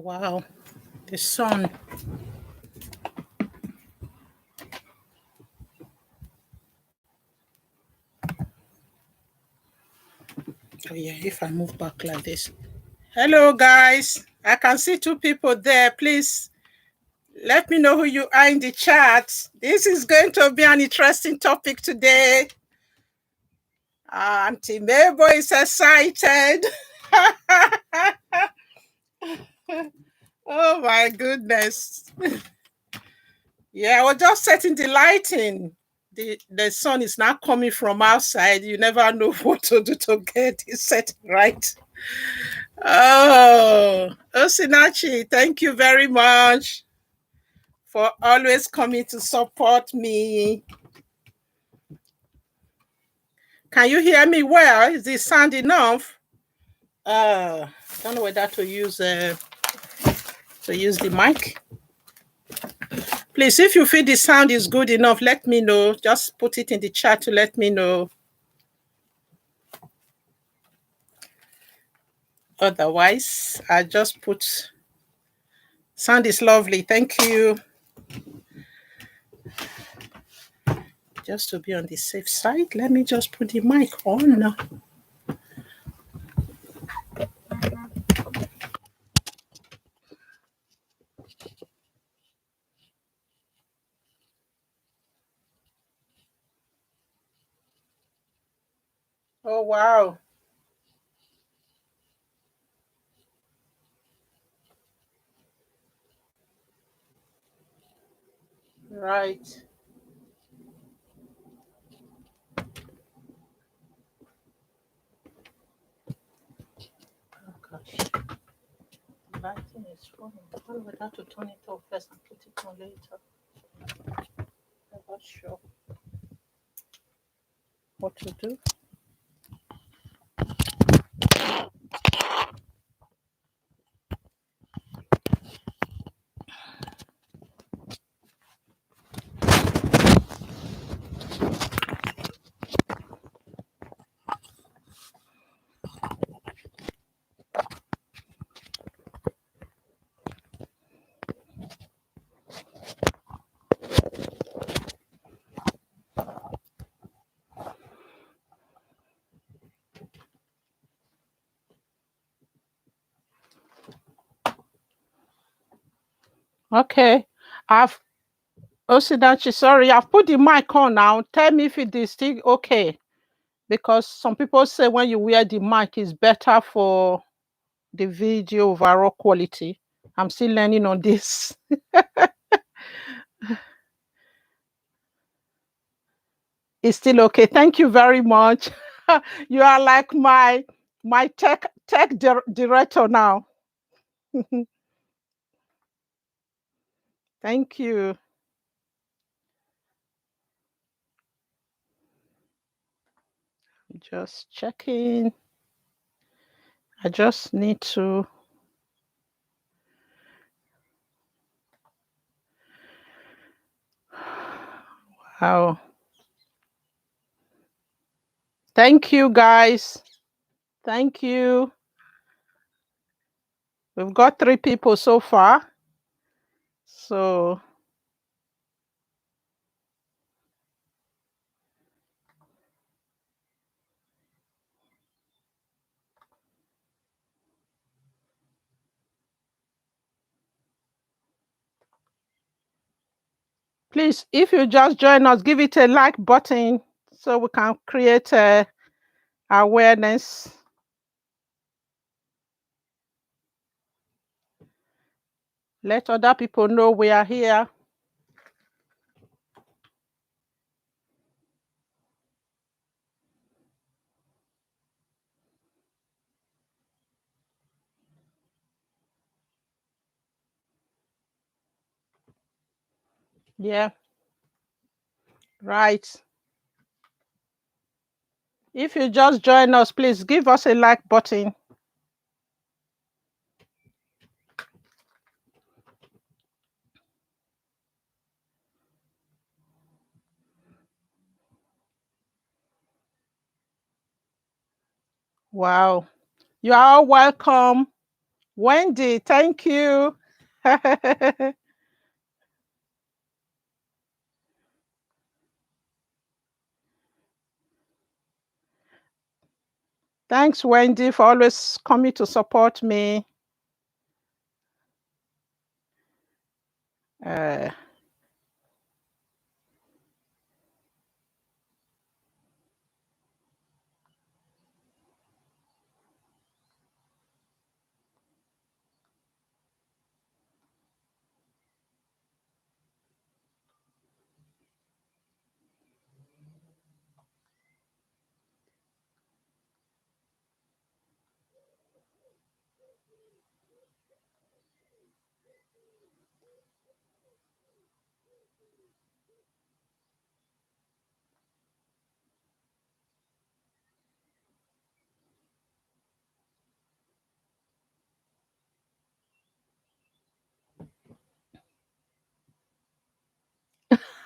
wow. The sun. Oh yeah, if I move back like this. Hello guys. I can see two people there. Please let me know who you are in the chat. This is going to be an interesting topic today. Auntie Mabel is excited. Oh my goodness. Yeah, I was just setting the lighting. The sun is now coming from outside. You never know what to do to get it set right. Oh, Osinachi, thank you very much for always coming to support me. Can you hear me well? Is the sound enough? I don't know whether to use the mic. Please, if you feel the sound is good enough, let me know. Just put it in the chat to let me know. Otherwise, I just put sound is lovely. Thank you. Just to be on the safe side, let me just put the mic on now. Oh, wow. Right. Oh, gosh. The lighting is falling. I don't know whether to turn it off first and put it on later. I'm not sure what to do. Okay. Osidachi, sorry, I've put the mic on now. Tell me if it is still okay. Because some people say when you wear the mic, it's better for the video overall quality. I'm still learning on this. It's still okay. Thank you very much. You are like my tech director now. Thank you. Just checking. I just need to. Wow. Thank you, guys. Thank you. We've got 3 people so far. So please, if you just join us, give it a like button so we can create awareness. Let other people know we are here. Yeah. Right. If you just join us, please give us a like button. Wow. You are all welcome. Wendy, thank you. Thanks, Wendy, for always coming to support me. Uh,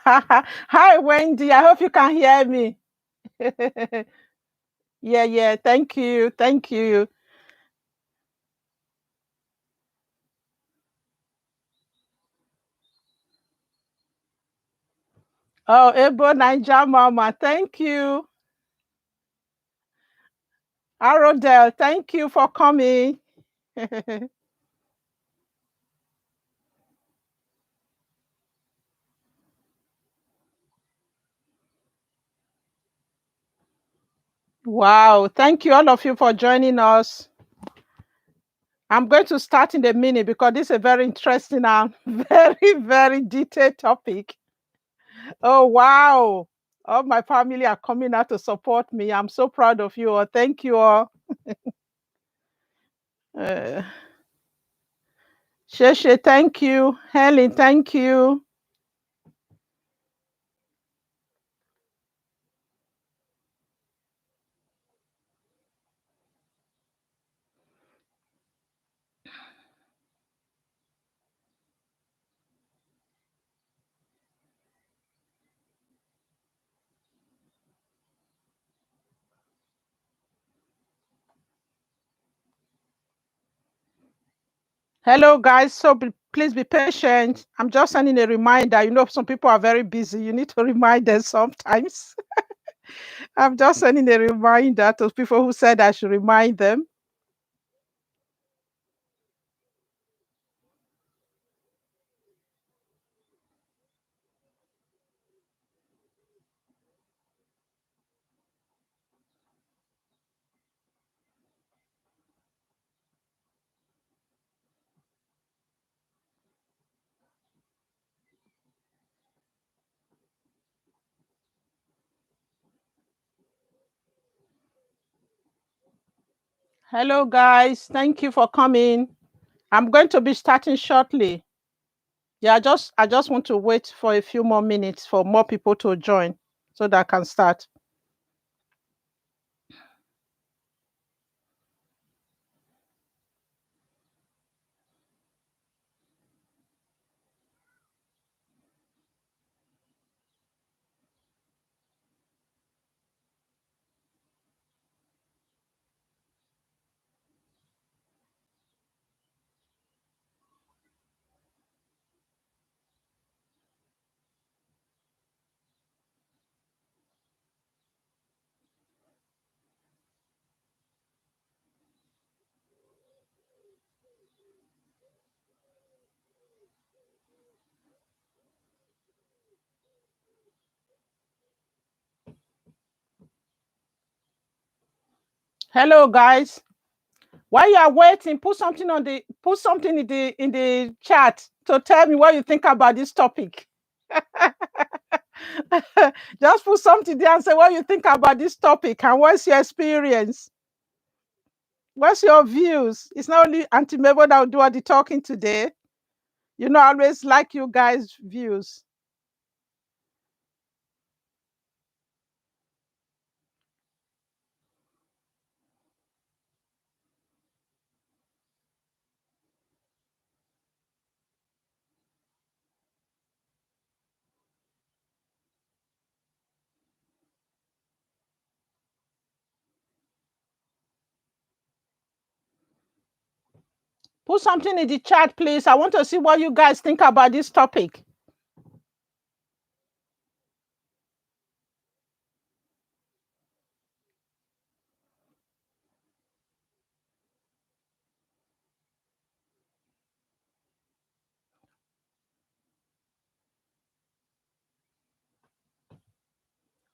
Hi, Wendy. I hope you can hear me. Yeah, yeah. Thank you. Thank you. Oh, Ebo NAIJA Mama. Thank you. Arodel, thank you for coming. Wow. Thank you, all of you, for joining us. I'm going to start in a minute because this is a very interesting and very, very detailed topic. Oh, wow. All my family are coming out to support me. I'm so proud of you all. Thank you all. Uh, Sheshe, thank you. Helen, thank you. Hello, guys. So please be patient. I'm just sending a reminder. You know, some people are very busy. You need to remind them sometimes. I'm just sending a reminder to people who said I should remind them. Hello, guys. Thank you for coming. I'm going to be starting shortly. Yeah, I just want to wait for a few more minutes for more people to join so that I can start. Hello, guys. While you are waiting, put something in the chat to tell me what you think about this topic. Just put something there and say what you think about this topic and what's your experience. What's your views? It's not only Auntie Mabel that will do all the talking today. You know, I always like you guys' views. Put something in the chat, please. I want to see what you guys think about this topic.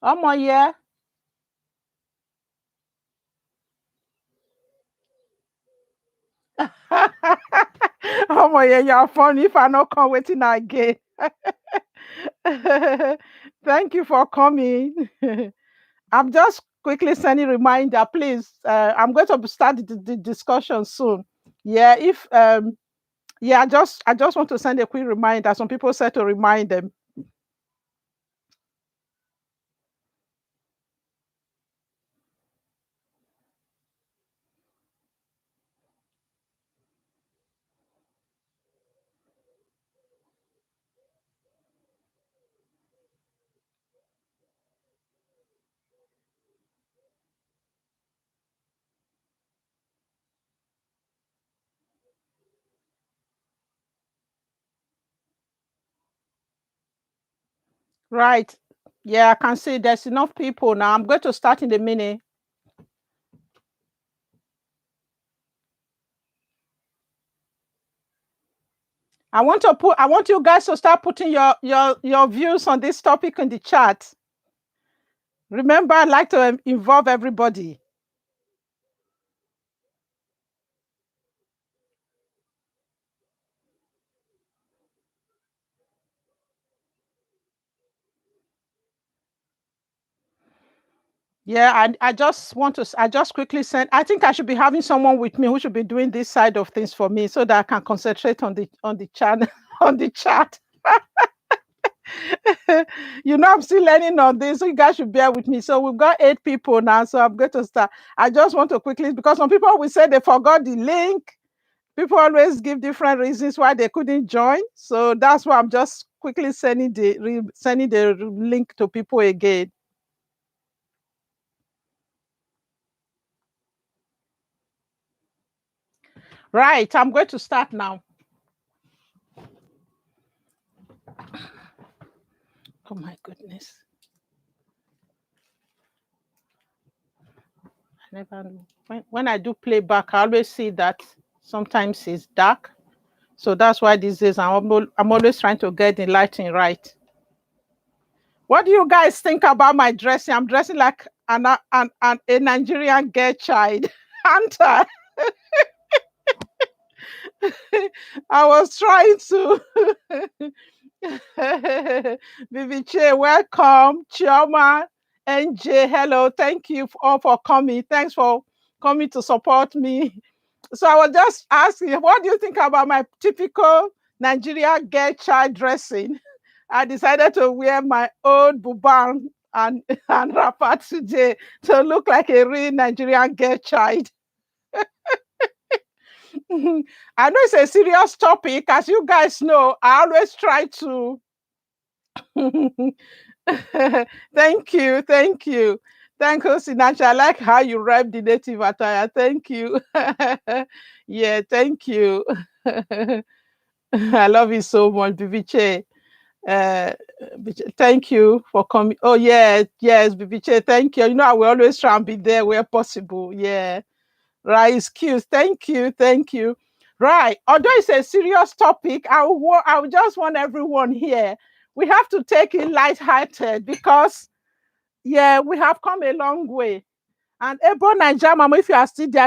Yeah. Yeah, you're funny if I not come waiting again. Thank you for coming. I'm just quickly sending reminder, please. I'm going to start the discussion soon. Yeah, if yeah, I just want to send a quick reminder. Some people said to remind them. Right. Yeah, I can see there's enough people now. I'm going to start in a minute. I want you guys to start putting your views on this topic in the chat. Remember, I like to involve everybody. Yeah, I just quickly send. I think I should be having someone with me who should be doing this side of things for me so that I can concentrate on the channel on the chat. I'm still learning on this, so you guys should bear with me. So we've got 8 people now, so I'm going to start. I just want to quickly, because some people will say they forgot the link. People always give different reasons why they couldn't join. So that's why I'm just quickly sending the link to people again. Right, I'm going to start now. Oh my goodness. I never know. When I do playback, I always see that sometimes it's dark. So that's why these days I'm always trying to get the lighting right. What do you guys think about my dressing? I'm dressing like a Nigerian girl child. Auntie, I was trying to. Viviche, welcome. Chioma, NJ, hello. Thank you all for coming. Thanks for coming to support me. So I was just asking, what do you think about my typical Nigerian girl child dressing? I decided to wear my old bubang and wrapper today to look like a real Nigerian girl child. I know it's a serious topic. As you guys know, I always try to. Thank you. Thank you. Thank you, Sinach. I like how you rep the native attire. Thank you. Yeah, thank you. I love you so much, Bibiche. Thank you for coming. Oh, yes, Bibiche, thank you. I will always try and be there where possible. Yeah. Right, it's cute. Thank you. Thank you. Right. Although it's a serious topic, I would just want everyone here. We have to take it lighthearted because, yeah, we have come a long way. And Ebo NAIJA Mama, if you are still there,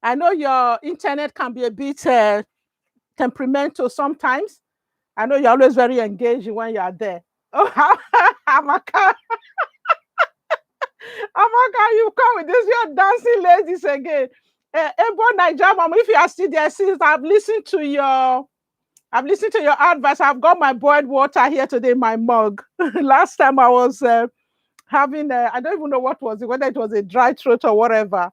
I know your internet can be a bit temperamental sometimes. I know you're always very engaging when you are there. Oh, Amaka, Amaka, you come with this your dancing ladies again. Ebo NAIJA Mama, if you are still there, since I've listened to your advice. I've got my boiled water here today in my mug. Last time I was having I don't even know what was it, whether it was a dry throat or whatever.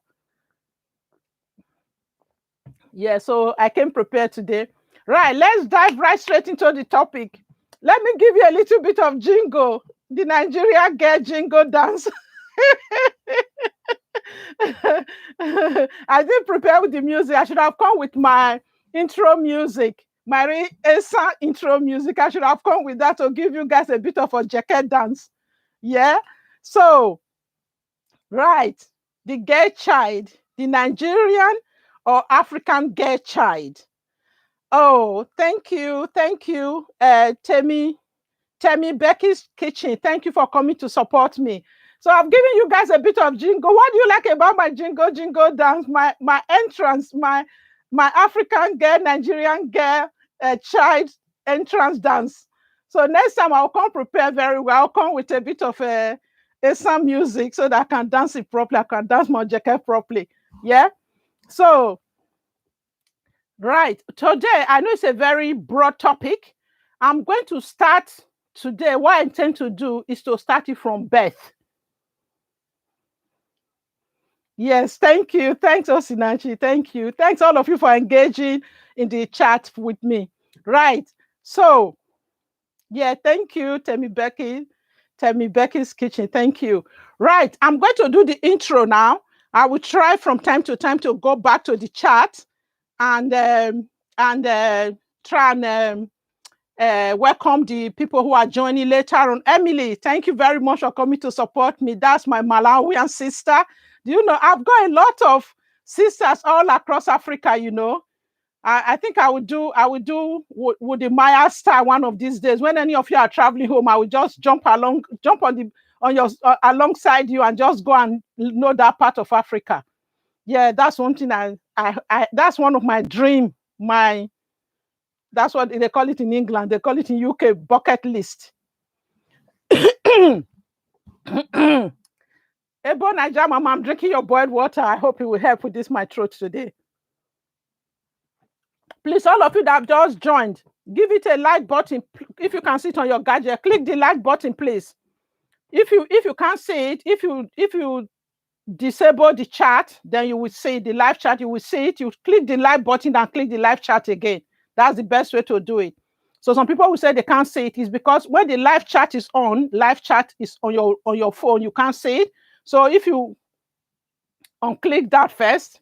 Yeah, so I came prepared today. Right, let's dive right straight into the topic. Let me give you a little bit of jingle, the Nigeria girl jingle dance. I didn't prepare with the music. I should have come with my intro music, my Esa intro music. I should have come with that to give you guys a bit of a jacket dance. Yeah. So, right. The gay child, the Nigerian or African gay child. Oh, thank you. Thank you, Temi Becky's Kitchen. Thank you for coming to support me. So I've given you guys a bit of jingle. What do you like about my jingle dance? My entrance, my African girl, Nigerian girl, child entrance dance. So next time I'll come prepare very well. I'll come with a bit of some music so that I can dance it properly. I can dance my jacket properly. Yeah. So right. Today, I know it's a very broad topic. I'm going to start today. What I intend to do is to start it from birth. Yes, thank you. Thanks, Osinachi. Thank you. Thanks, all of you, for engaging in the chat with me. Right. So, yeah, thank you, Temi Becky's Kitchen. Thank you. Right. I'm going to do the intro now. I will try from time to time to go back to the chat and try and welcome the people who are joining later on. Emily, thank you very much for coming to support me. That's my Malawian sister. Do you know, I've got a lot of sisters all across Africa, you know. I think I would do with the Maya style one of these days. When any of you are traveling home, I will just jump on your alongside you and just go and know that part of Africa. Yeah, that's one thing I that's one of my dream. That's what they call it in England. They call it in UK bucket list. Ebo Naija Mama, I'm drinking your boiled water. I hope it will help with this my throat today. Please, all of you that have just joined, give it a like button. If you can see it on your gadget, click the like button, please. If you can't see it, if you disable the chat, then you will see the live chat. You will see it. You click the like button and click the live chat again. That's the best way to do it. So some people will say they can't see it is because when the live chat is on your phone, you can't see it. So if you unclick that first,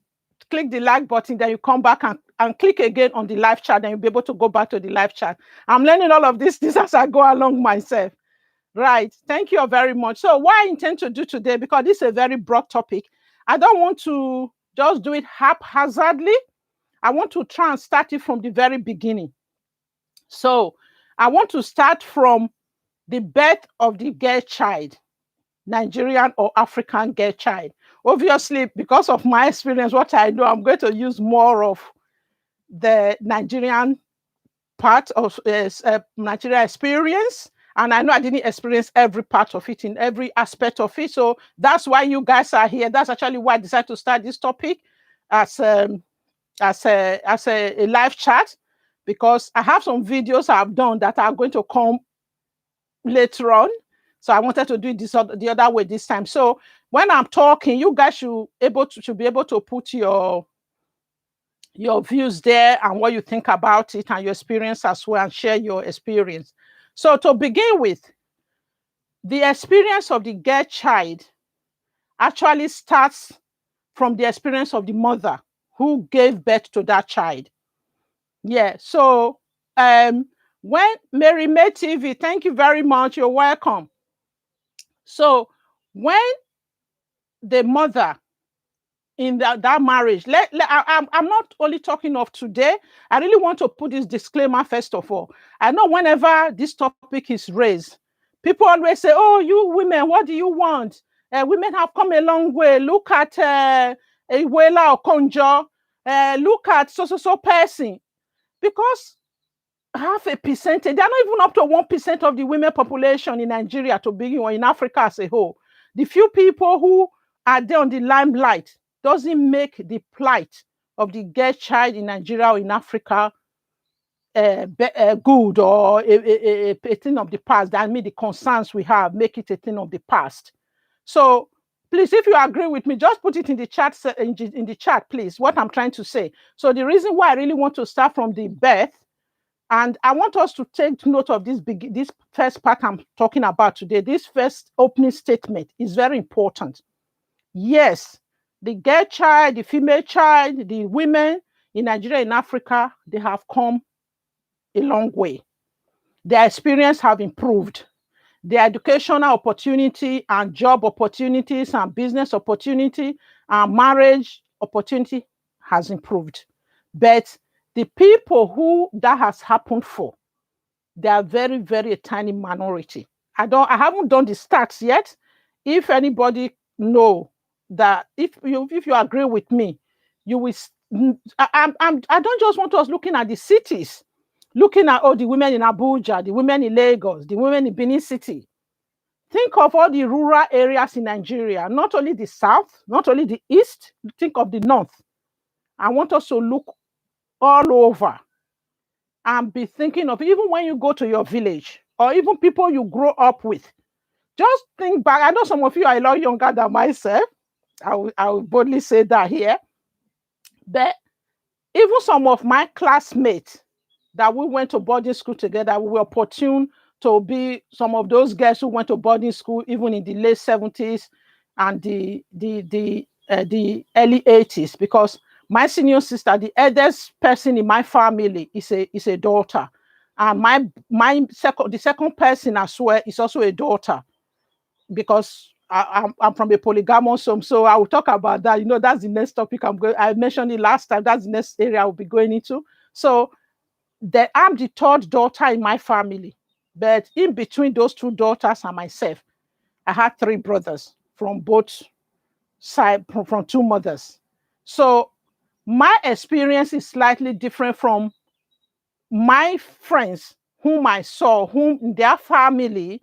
click the like button, then you come back and click again on the live chat, then you'll be able to go back to the live chat. I'm learning all of this as I go along myself. Right. Thank you very much. So what I intend to do today, because this is a very broad topic, I don't want to just do it haphazardly. I want to try and start it from the very beginning. So I want to start from the birth of the girl child, Nigerian or African girl child. Obviously, because of my experience, what I know, I'm going to use more of the Nigerian part of Nigerian experience. And I know I didn't experience every part of it in every aspect of it. So that's why you guys are here. That's actually why I decided to start this topic as a live chat, because I have some videos I've done that are going to come later on. So I wanted to do it the other way this time. So when I'm talking, you guys should be able to put your views there and what you think about it and your experience as well, and share your experience. So to begin with, the experience of the girl child actually starts from the experience of the mother who gave birth to that child. Yeah. So when Mary May TV, thank you very much. You're welcome. So when the mother in that marriage, I'm not only talking of today. I really want to put this disclaimer first of all. I know whenever this topic is raised, people always say, "Oh, you women, what do you want? Women have come a long way. Look at Iwela or Konjo. Look at so person." Because half a percentage, they're not even up to 1% of the women population in Nigeria to begin, or in Africa as a whole. The few people who are there on the limelight doesn't make the plight of the girl child in Nigeria or in Africa good, or a thing of the past. That means the concerns we have make it a thing of the past. So please, if you agree with me, just put it in the chat, please, what I'm trying to say. So the reason why I really want to start from the birth, and I want us to take note of this first part I'm talking about today. This first opening statement is very important. Yes, the girl child, the female child, the women in Nigeria and Africa, they have come a long way. Their experience have improved. Their educational opportunity and job opportunities and business opportunity and marriage opportunity has improved. But the people who that has happened for, they are very, very a tiny minority. I haven't done the stats yet. If anybody know that, if you agree with me, you will. I don't just want us looking at the cities, looking at the women in Abuja, the women in Lagos, the women in Benin City. Think of all the rural areas in Nigeria, not only the south, not only the east, think of the north. I want us to look all over and be thinking of, even when you go to your village or even people you grow up with, just think back. I know some of you are a lot younger than myself. I will boldly say that here. But even some of my classmates that we went to boarding school together, we were opportune to be some of those girls who went to boarding school even in the late 70s and the early 80s, because my senior sister, the eldest person in my family, is a daughter, and the second person as well is also a daughter, because I'm from a polygamous home. So I will talk about that. That's the next topic I mentioned it last time. That's the next area I will be going into. So I'm the third daughter in my family, but in between those two daughters and myself, I had three brothers from both sides, from two mothers. So my experience is slightly different from my friends whom I saw, whom in their family,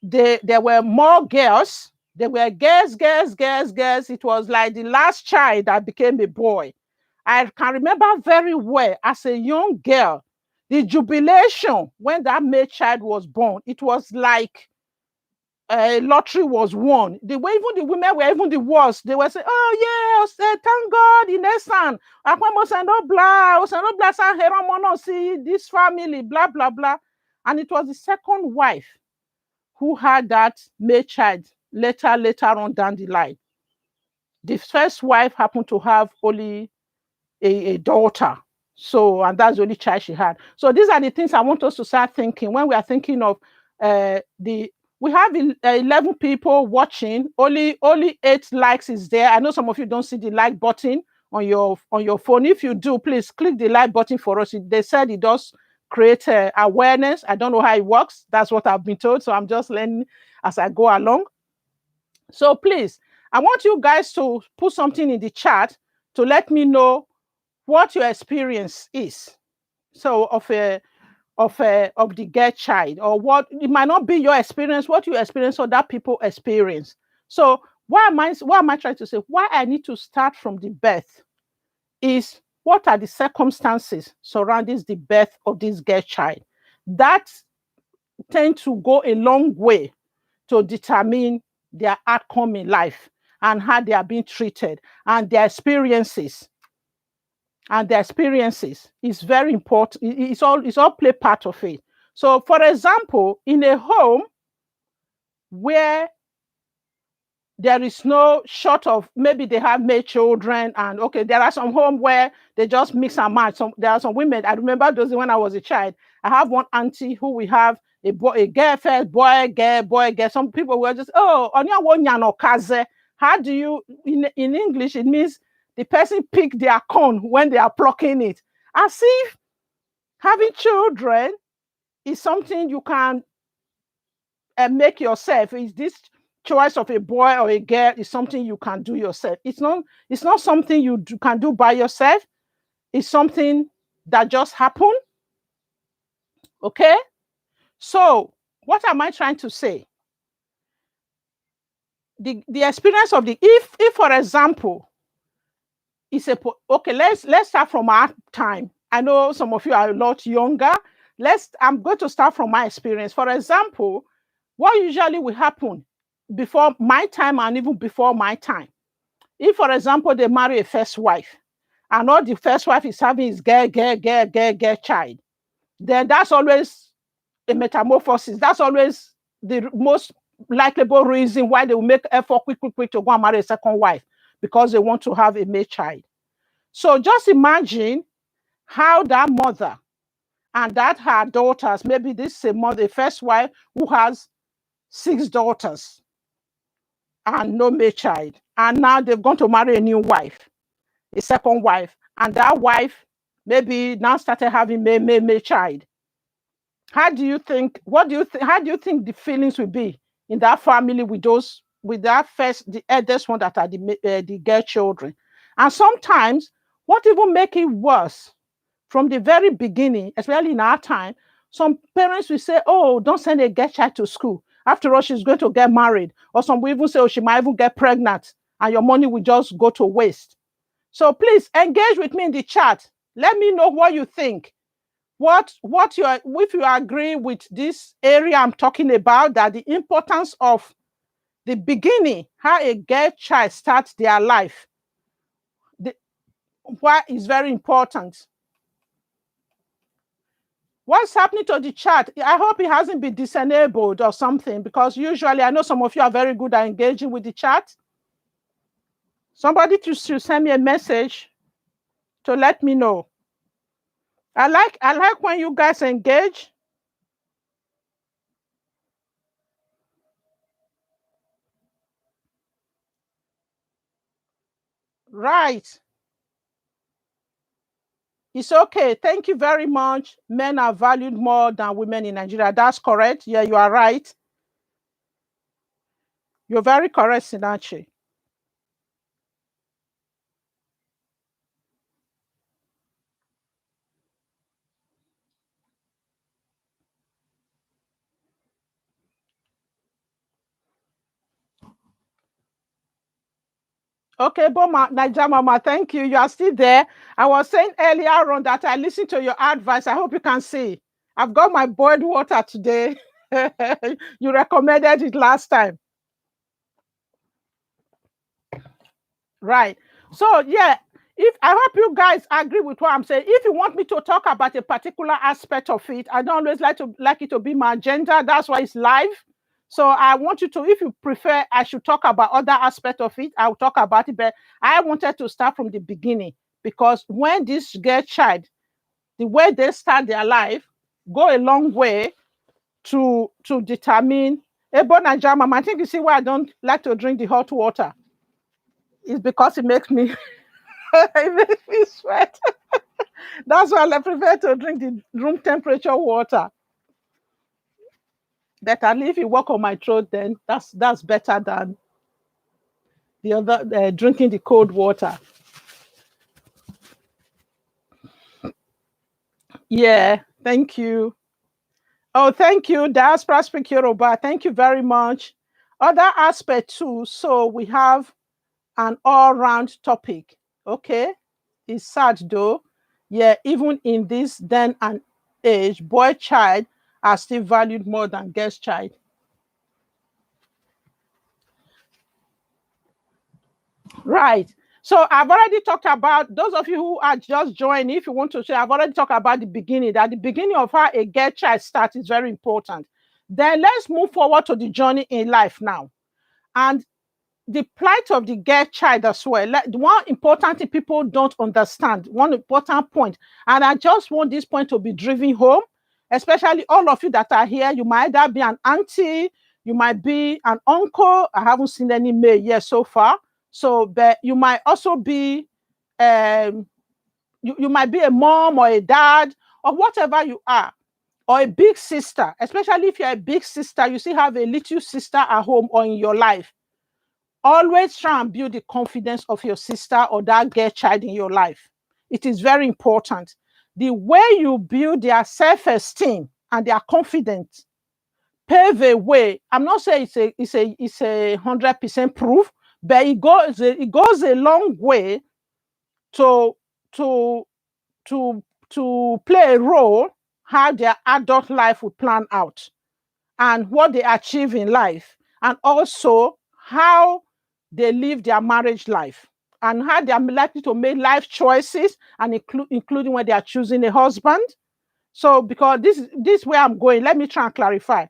there were more girls. There were girls. It was like the last child that became a boy. I can remember very well as a young girl, the jubilation when that male child was born. It was like a lottery was won. The way even the women were even the worst. They were saying, "Oh yes, thank God, Inesan, see this family, blah blah blah." And it was the second wife who had that male child later on down the line. The first wife happened to have only a daughter. So, and that's the only child she had. So these are the things I want us to start thinking when we are thinking of we have 11 people watching, only 8 likes is there. I know some of you don't see the like button on your phone. If you do, please click the like button for us. They said it does create awareness. I don't know how it works. That's what I've been told. So I'm just learning as I go along. So please, I want you guys to put something in the chat to let me know what your experience is. So of the girl child, or what it might not be your experience, what you experience or that people experience. So what am I trying to say? Why I need to start from the birth is, what are the circumstances surrounding the birth of this girl child that tend to go a long way to determine their outcome in life and how they are being treated and their experiences. And their experiences is very important. It's all play part of it. So, for example, in a home where there is no short of, maybe they have male children, and okay, there are some homes where they just mix and match. There are some women. I remember those when I was a child. I have one auntie who we have a girl first, boy, girl. Some people were just, onya wonyano kaze. How do you in English? It means the person pick their corn when they are plucking it. As if having children is something you can make yourself. Is this choice of a boy or a girl is something you can do yourself? It's not something you can do by yourself. It's something that just happened. Okay? So what am I trying to say? The experience of if for example, okay, let's start from our time. I know some of you are a lot younger. I'm going to start from my experience. For example, what usually will happen before my time and even before my time, if for example they marry a first wife and all the first wife is having is girl child, then that's always a metamorphosis. That's always the most likable reason why they will make effort quick to go and marry a second wife, because they want to have a male child. So just imagine how that mother and that her daughters, maybe this is a mother, a first wife who has 6 daughters and no male child. And now they've gone to marry a new wife, a second wife. And that wife maybe now started having male child. How do you think, how do you think the feelings will be in that family with that first, the eldest one that are the girl children? And sometimes what even make it worse, from the very beginning, especially in our time, some parents will say, oh, don't send a girl child to school. After all, she's going to get married. Or some will even say, oh, she might even get pregnant and your money will just go to waste. So please engage with me in the chat. Let me know what you think. If you agree with this area I'm talking about, that the importance of the beginning, how a girl child starts their life, why is very important. What's happening to the chat? I hope it hasn't been disabled or something, because usually I know some of you are very good at engaging with the chat. Somebody should send me a message to let me know. I like when you guys engage. Right. It's okay. Thank you very much. Men are valued more than women in Nigeria. That's correct. Yeah, you are right. You're very correct, Sinachi. Okay, Boma, NAIJA Mama, thank you. You are still there. I was saying earlier on that I listened to your advice. I hope you can see. I've got my boiled water today. You recommended it last time. Right. So, yeah, if I hope you guys agree with what I'm saying. If you want me to talk about a particular aspect of it, I don't always like it to be my agenda. That's why it's live. So I want you to, if you prefer, I should talk about other aspects of it. I'll talk about it, but I wanted to start from the beginning, because when this girl child, the way they start their life, go a long way to determine. Ebo Najama, I think you see why I don't like to drink the hot water. It's because it makes me it makes me sweat. That's why I prefer to drink the room temperature water. But at least if it work on my throat, then that's better than the other drinking the cold water. Yeah, thank you. Oh, thank you, Diaspora Speak Yoruba. Thank you very much. Other aspect too. So we have an all-round topic. Okay, it's sad though. Yeah, even in this then and age, boy child are still valued more than girl child. Right. So I've already talked about, those of you who are just joining, if you want to share, I've already talked about the beginning, that the beginning of how a girl child starts is very important. Then let's move forward to the journey in life now. And the plight of the girl child as well. Like, one important thing people don't understand, one important point, and I just want this point to be driven home, especially all of you that are here. You might either be an auntie, you might be an uncle. I haven't seen any male yet so far. So, but you might also be, you might be a mom or a dad or whatever you are, or a big sister. Especially if you're a big sister, you still have a little sister at home or in your life. Always try and build the confidence of your sister or that girl child in your life. It is very important. The way you build their self-esteem and their confidence pave a way. I'm not saying it's a 100% proof, but it goes a long way to to to play a role how their adult life will plan out and what they achieve in life, and also how they live their marriage life and how they are likely to make life choices, and including when they are choosing a husband. So because this where I'm going, let me try and clarify.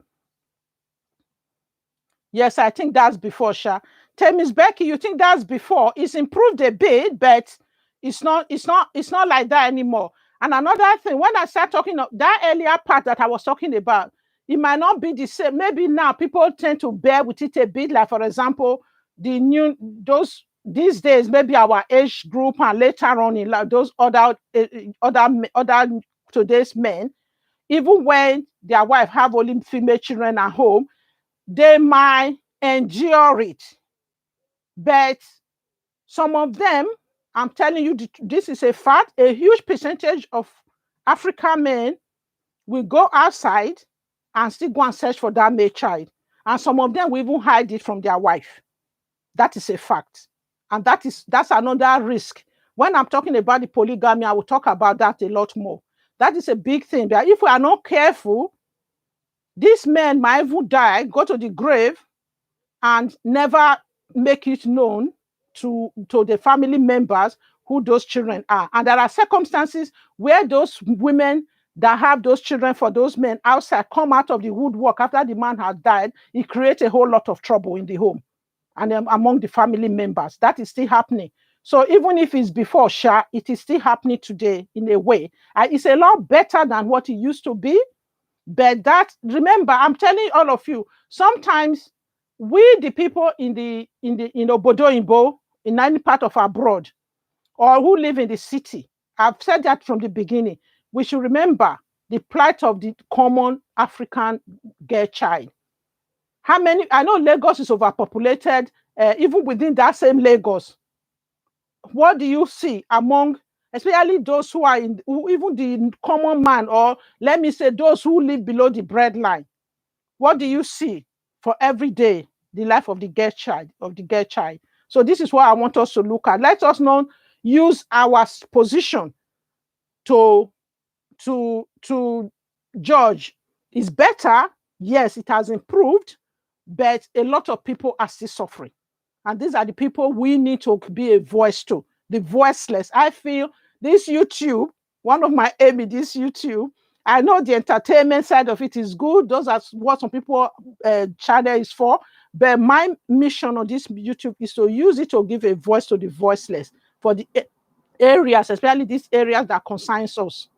Yes, I think that's before Sha. Miss Becky, you think that's before? It's improved a bit, but it's not like that anymore. And another thing, when I start talking of that earlier part that I was talking about, it might not be the same. Maybe now people tend to bear with it a bit. Like, for example, these days, maybe our age group and later on in like those other today's men, even when their wife have only female children at home, they might endure it. But some of them, I'm telling you, this is a fact, a huge percentage of African men will go outside and still go and search for that male child. And some of them will even hide it from their wife. That is a fact. And that's another risk. When I'm talking about the polygamy, I will talk about that a lot more. That is a big thing. That if we are not careful, these men might even die, go to the grave, and never make it known to the family members who those children are. And there are circumstances where those women that have those children for those men outside come out of the woodwork after the man has died. It creates a whole lot of trouble in the home and among the family members. That is still happening. So even if it's before Sha, it is still happening today in a way. It's a lot better than what it used to be. But that, remember, I'm telling all of you, sometimes we, the people in Obodo Imbo, in any part of abroad, or who live in the city, I've said that from the beginning, we should remember the plight of the common African girl child. How many, I know Lagos is overpopulated, even within that same Lagos. What do you see among, especially those who are even the common man, or let me say those who live below the breadline? What do you see for every day, the life of the girl child, So this is what I want us to look at. Let us not use our position to judge. It's better, yes, it has improved, but a lot of people are still suffering. And these are the people we need to be a voice to, the voiceless. I feel this YouTube, one of my aim in this YouTube, I know the entertainment side of it is good. Those are what some people channel is for. But my mission on this YouTube is to use it to give a voice to the voiceless for the areas, especially these areas that concerns us.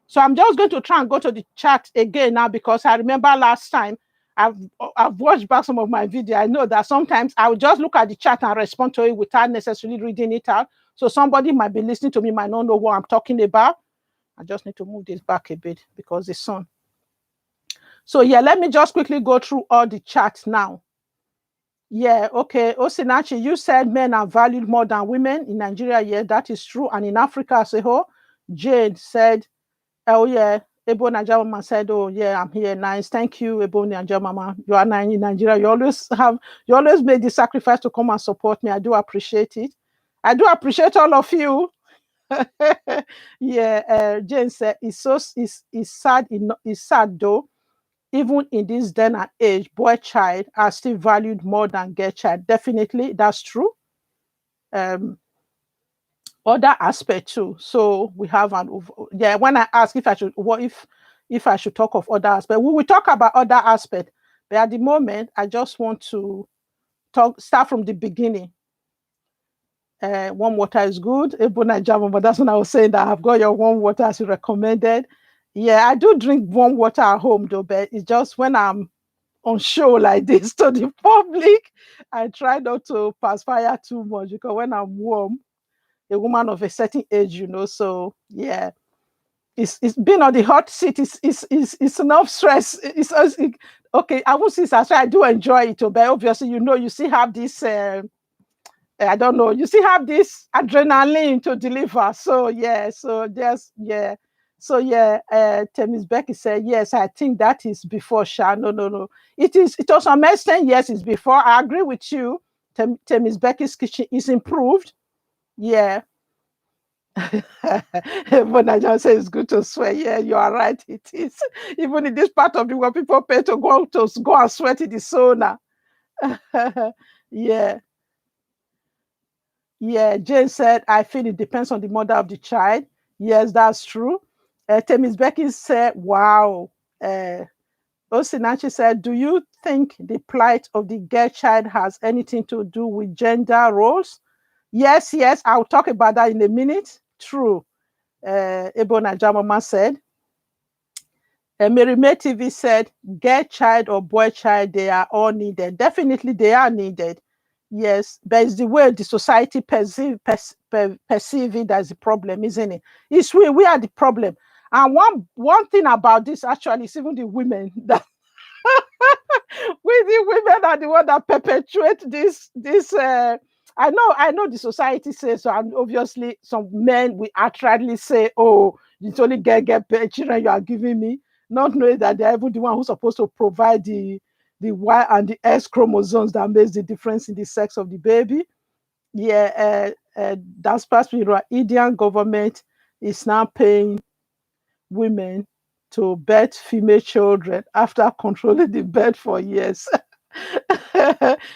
So I'm just going to try and go to the chat again now, because I remember last time I've watched back some of my video. I know that sometimes I will just look at the chat and respond to it without necessarily reading it out. So somebody might be listening to me, might not know what I'm talking about. I just need to move this back a bit because the sun. So yeah, let me just quickly go through all the chats now. Yeah, okay. Osinachi, you said men are valued more than women in Nigeria. Yeah, that is true. And in Africa as a whole, Jane said, oh yeah, Ebo Nigeria Mama said, oh yeah, I'm here. Nice. Thank you, Ebo Nigeria Mama. You are in Nigeria. You always made the sacrifice to come and support me. I do appreciate it. I do appreciate all of you. Yeah, Jane said it's sad. It's sad though. Even in this day and age, boy child are still valued more than girl child. Definitely, that's true. Other aspect too. So we have when I ask if I should, if I should talk of other aspects, we will talk about other aspects. But at the moment, I just want to start from the beginning. Warm water is good. But that's when I was saying that I've got your warm water as you recommended. Yeah, I do drink warm water at home though, but it's just when I'm on show like this to the public, I try not to perspire too much, because when I'm warm, a woman of a certain age, so yeah, it's being on the hot seat is enough stress. Okay, I won't say that's why I do enjoy it, but obviously, you still have this I don't know, you still have this adrenaline to deliver. So yeah, Miss Becky said, yes, I think that is before Sha. No. It was on my 10 years is before. I agree with you. Miss Becky's kitchen is improved. Yeah. But I just say it's good to sweat. Yeah, you are right. It is. Even in this part of the world, people pay to go and sweat in the sauna. Yeah. Yeah, Jane said, I feel it depends on the mother of the child. Yes, that's true. Miss Becky said, wow. Osinachi said, do you think the plight of the girl child has anything to do with gender roles? Yes, I'll talk about that in a minute. True. Ebo Najamama said. Mary May TV said, girl child or boy child, they are all needed. Definitely, they are needed. Yes, but it's the way the society perceive it as the problem, isn't it? It's we are the problem. And one thing about this actually is even the women that we the women are the one that perpetuate this. I know the society says so, and obviously some men will outrightly say, "Oh, it's only get children you are giving me," not knowing that they're even the one who's supposed to provide the Y and the X chromosomes that makes the difference in the sex of the baby. Yeah, that's past the Indian government is now paying women to birth female children after controlling the birth for years.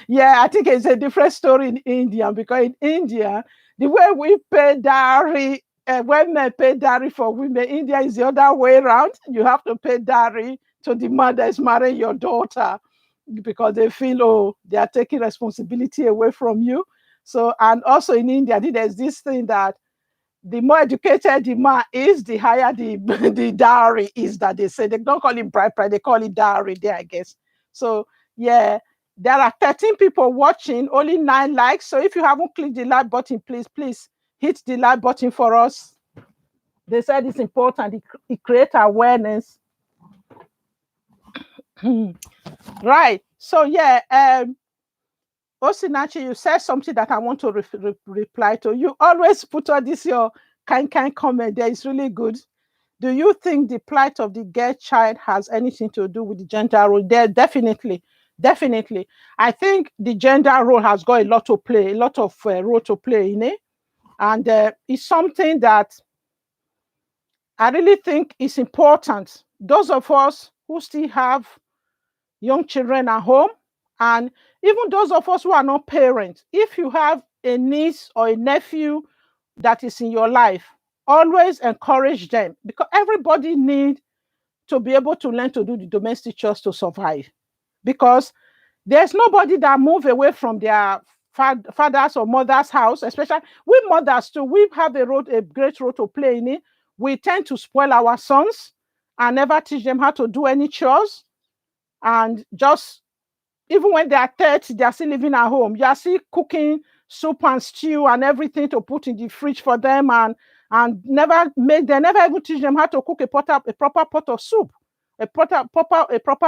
Yeah, I think it's a different story in India, because in India, the way we pay dowry, when men pay dowry for women, India is the other way around. You have to pay dowry to the man that is marrying your daughter, because they feel, oh, they are taking responsibility away from you. So, and also in India, there's this thing that the more educated the man is, the higher the the dowry is, that they say. They don't call it bride price, they call it dowry there, I guess. So yeah, there are 13 people watching, only 9 likes. So if you haven't clicked the like button, please hit the like button for us. They said it's important. It creates awareness. Right. So yeah, Osinachi, you said something that I want to reply to. You always put all this your kind comment there. It's really good. Do you think the plight of the girl child has anything to do with the gender role? There, definitely. I think the gender role has got a lot to play, a lot of role to play in it. And it's something that I really think is important. Those of us who still have young children at home, and even those of us who are not parents, if you have a niece or a nephew that is in your life, always encourage them, because everybody needs to be able to learn to do the domestic chores to survive. Because there's nobody that move away from their father's or mother's house, especially we mothers too. We have a great role to play in it. We tend to spoil our sons and never teach them how to do any chores, and just even when they are 30, they are still living at home. You are still cooking soup and stew and everything to put in the fridge for them, and they never even teach them how to cook a proper pot of soup, a proper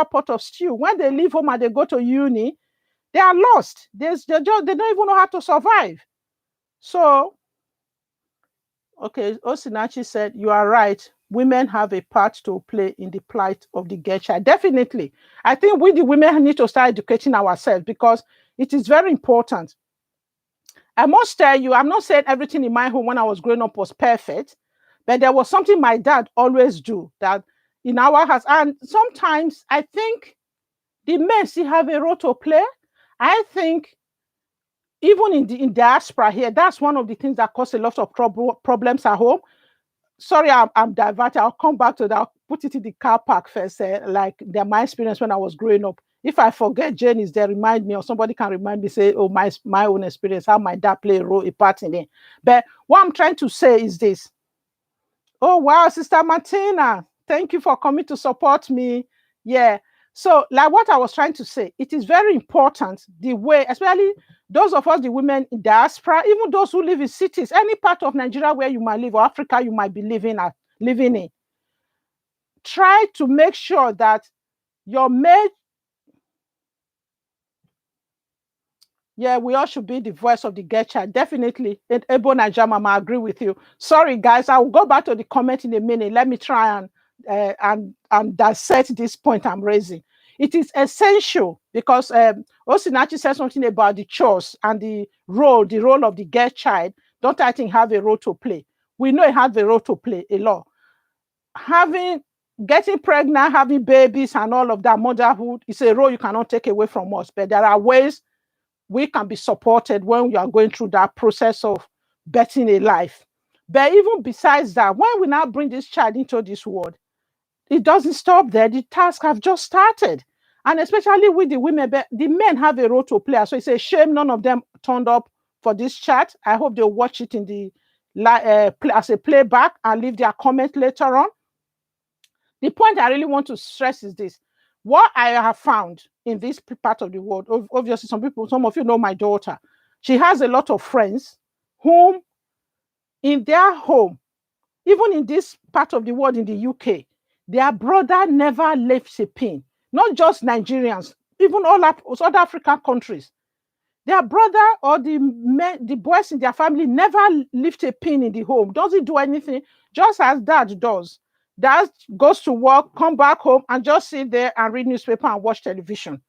pot of stew. When they leave home and they go to uni, they are lost. They don't even know how to survive. So, okay, Osinachi said, you are right. Women have a part to play in the plight of the girl child. Definitely. I think we, the women, need to start educating ourselves, because it is very important. I must tell you, I'm not saying everything in my home when I was growing up was perfect, but there was something my dad always do that in our house. And sometimes I think the men still have a role to play. I think even in diaspora here, that's one of the things that cause a lot of problems at home. Sorry, I'm diverted. I'll come back to that. I'll put it in the car park first. Like my experience when I was growing up. If I forget, Jane is there, remind me, or somebody can remind me, say, oh, my own experience, how my dad played a part in it. But what I'm trying to say is this. Oh, wow, Sister Martina, thank you for coming to support me. Yeah. So, like what I was trying to say, it is very important the way, especially those of us, the women in diaspora, even those who live in cities, any part of Nigeria where you might live, or Africa you might be living in, try to make sure that your maid, yeah, we all should be the voice of the girl child. Definitely. Ebo Najama, I agree with you. Sorry, guys, I will go back to the comment in a minute. Let me try and dissect this point I'm raising. It is essential because Osinachi said something about the chores and the role of the girl child. Don't I think have a role to play? We know it has a role to play a lot. Getting pregnant, having babies, and all of that, motherhood is a role you cannot take away from us. But there are ways we can be supported when we are going through that process of birthing a life. But even besides that, when we now bring this child into this world, it doesn't stop there. The task have just started. And especially with the women, but the men have a role to play. So it's a shame none of them turned up for this chat. I hope they'll watch it in the as a playback and leave their comment later on. The point I really want to stress is this. What I have found in this part of the world, obviously some of you know my daughter. She has a lot of friends whom in their home, even in this part of the world in the UK, their brother never lifts a pin. Not just Nigerians, even all other African countries. Their brother or the boys in their family never lift a pin in the home, doesn't do anything, just as dad does. Dad goes to work, come back home, and just sit there and read newspaper and watch television.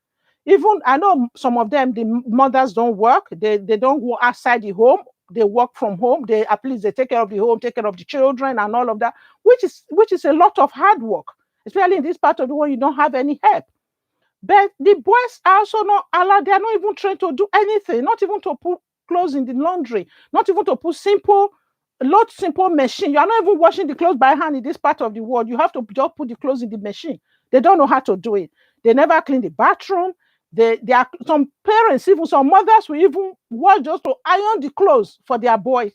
Even I know some of them, the mothers don't work, they don't go outside the home, they work from home, they at least they take care of the home, take care of the children and all of that, which is a lot of hard work, especially in this part of the world you don't have any help. But the boys are also not allowed, they're not even trained to do anything, not even to put clothes in the laundry, not even to put simple machine. You are not even washing the clothes by hand in this part of the world. You have to just put the clothes in the machine. They don't know how to do it. They never clean the bathroom. They are some parents, even some mothers will even want just to iron the clothes for their boys.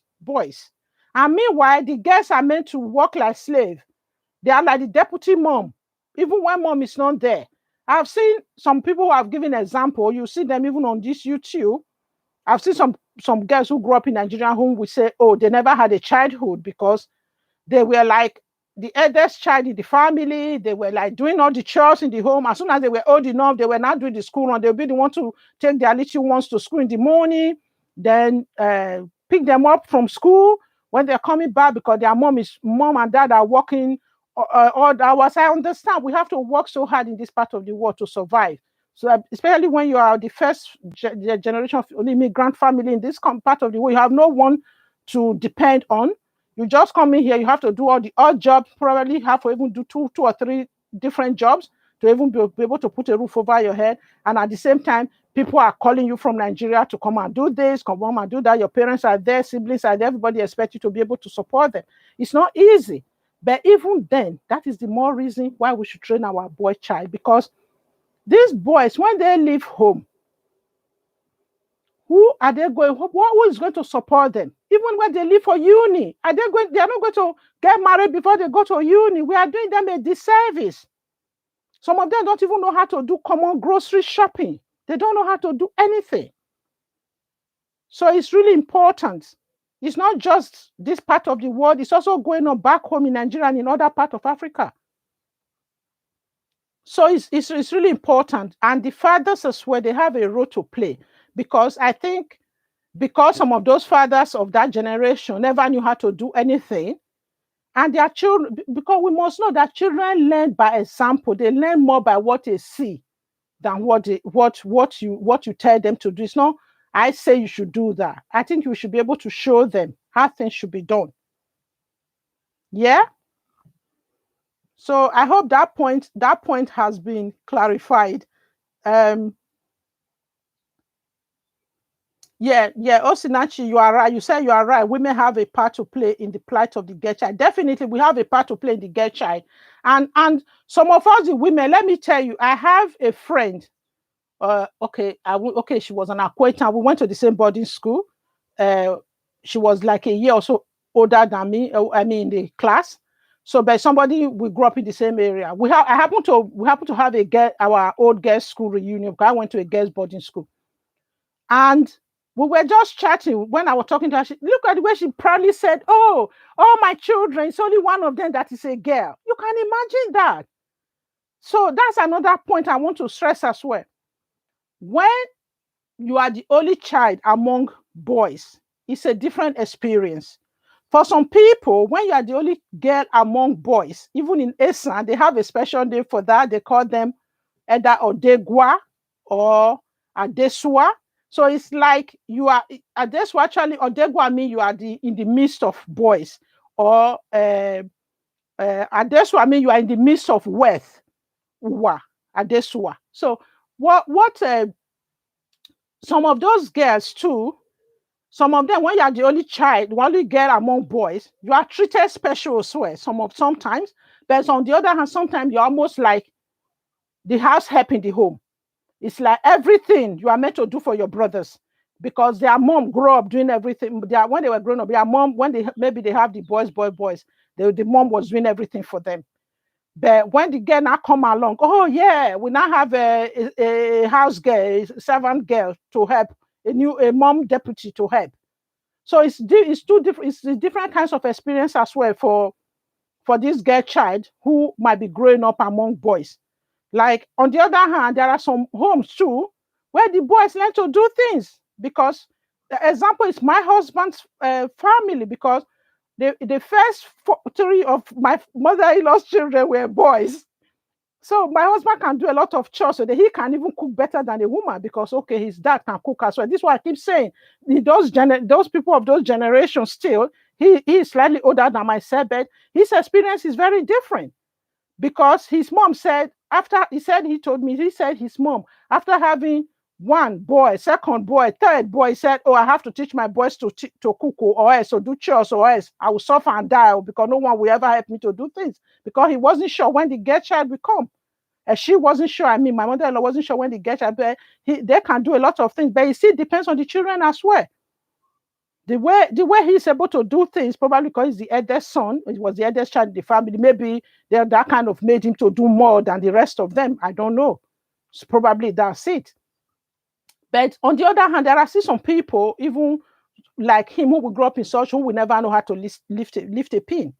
And meanwhile, the girls are meant to work like slaves. They are like the deputy mom, even when mom is not there. I've seen some people who have given example. You see them even on this YouTube. I've seen some girls who grew up in Nigeria whom we say, oh, they never had a childhood because they were like the eldest child in the family. They were like doing all the chores in the home. As soon as they were old enough, they were not doing the school run. They'll be the one to take their little ones to school in the morning, then pick them up from school when they're coming back because their mom and dad are working all the hours. I understand we have to work so hard in this part of the world to survive. So especially when you are the first generation of immigrant family in this part of the world, you have no one to depend on. You just come in here, you have to do all the odd jobs, probably have to even do two or three different jobs to even be able to put a roof over your head. And at the same time, people are calling you from Nigeria to come and do this, come and do that. Your parents are there, siblings are there, everybody expects you to be able to support them. It's not easy. But even then, that is the more reason why we should train our boy child, because these boys, when they leave home, who are they going? Who is going to support them? Even when they leave for uni, they are not going to get married before they go to uni. We are doing them a disservice. Some of them don't even know how to do common grocery shopping. They don't know how to do anything. So it's really important. It's not just this part of the world. It's also going on back home in Nigeria and in other parts of Africa. So it's really important. And the fathers as well, they have a role to play. Because I think because some of those fathers of that generation never knew how to do anything, and their children, because we must know that children learn by example. They learn more by what they see than what you tell them to do. It's not, I say you should do that. I think you should be able to show them how things should be done. Yeah. So I hope that point has been clarified. Yeah, Osinachi, you are right. You said you are right. Women have a part to play in the plight of the girl child. Definitely, we have a part to play in the girl child. And some of us, the women, let me tell you, I have a friend. She was an acquaintance. We went to the same boarding school. She was like a year or so older than me. In the class. So, by somebody we grew up in the same area. We happen to have our old girls' school reunion. Because I went to a girls' boarding school, and we were just chatting when I was talking to her. Look at the way she proudly said, "Oh, all my children, it's only one of them that is a girl." You can imagine that. So that's another point I want to stress as well. When you are the only child among boys, it's a different experience. For some people, when you are the only girl among boys, even in Esan, they have a special name for that. They call them either Odegwa or Adesua. So it's like you are Adesua, actually, Odegwa means you are in the midst of boys, or Adesua means you are in the midst of wealth. Uwa, Adesua. So what some of those girls too, some of them, when you are the only child, the only girl among boys, you are treated special as well. Sometimes, but on the other hand, sometimes you're almost like the house help in the home. It's like everything you are meant to do for your brothers, because their mom grew up doing everything. When they were growing up, their mom, when they have the boys, the mom was doing everything for them. But when the girl now come along, oh yeah, we now have a house girl, a servant girl to help, a mom deputy to help. So it's two different, it's different kinds of experience as well for this girl child who might be growing up among boys. Like on the other hand, there are some homes too where the boys learn to do things, because the example is my husband's family, because the first three of my mother-in-law's children were boys. So my husband can do a lot of chores, so that he can even cook better than a woman, because okay, his dad can cook as well. This is why I keep saying, those people of those generations still, he is slightly older than myself, but his experience is very different, because his mom said, he said his mom, after having one boy, second boy, third boy, said, oh, I have to teach my boys to cook, or else, or do chores, or else I will suffer and die, because no one will ever help me to do things, because he wasn't sure when the girl child will come. And she wasn't sure. I mean, my mother-in-law wasn't sure when the girl child, but they can do a lot of things, but it still depends on the children as well. The way he's able to do things, probably because he's the eldest son, it was the eldest child in the family, maybe that kind of made him to do more than the rest of them. I don't know. So probably that's it. But on the other hand, there are still some people, even like him, who will grow up in such, who will never know how to lift a pin.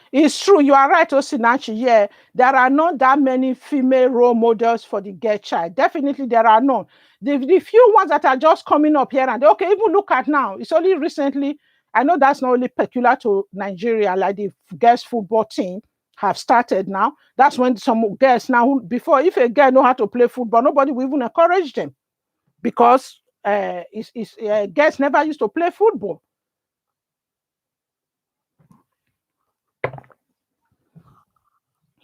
It's true, you are right, Osinachi. Yeah, there are not that many female role models for the girl child. Definitely, there are none. The few ones that are just coming up here and there, okay, even look at now. It's only recently. I know that's not only peculiar to Nigeria, like the girls' football team have started now. That's when some girls now, before, if a girl know how to play football, nobody will even encourage them, because girls never used to play football.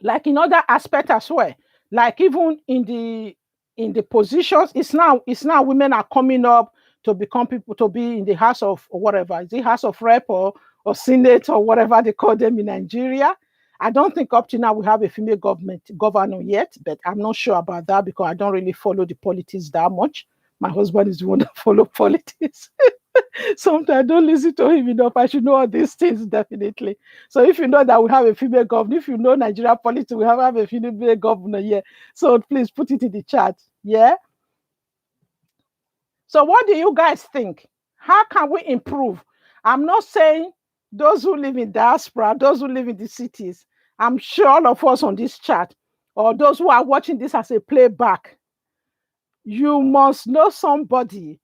Like in other aspects as well, like even in the positions, it's now women are coming up to become people, to be in the house of, or whatever, the house of rep, or senate, or whatever they call them in Nigeria. I don't think up to now we have a female governor yet, but I'm not sure about that, because I don't really follow the politics that much. My husband is the one that follow politics. Sometimes I don't listen to him enough. I should know all these things, definitely. So if you know that we have a female governor, if you know Nigeria politics, we have a female governor here. So please put it in the chat. Yeah. So what do you guys think? How can we improve? I'm not saying those who live in diaspora, those who live in the cities. I'm sure all of us on this chat, or those who are watching this as a playback, you must know somebody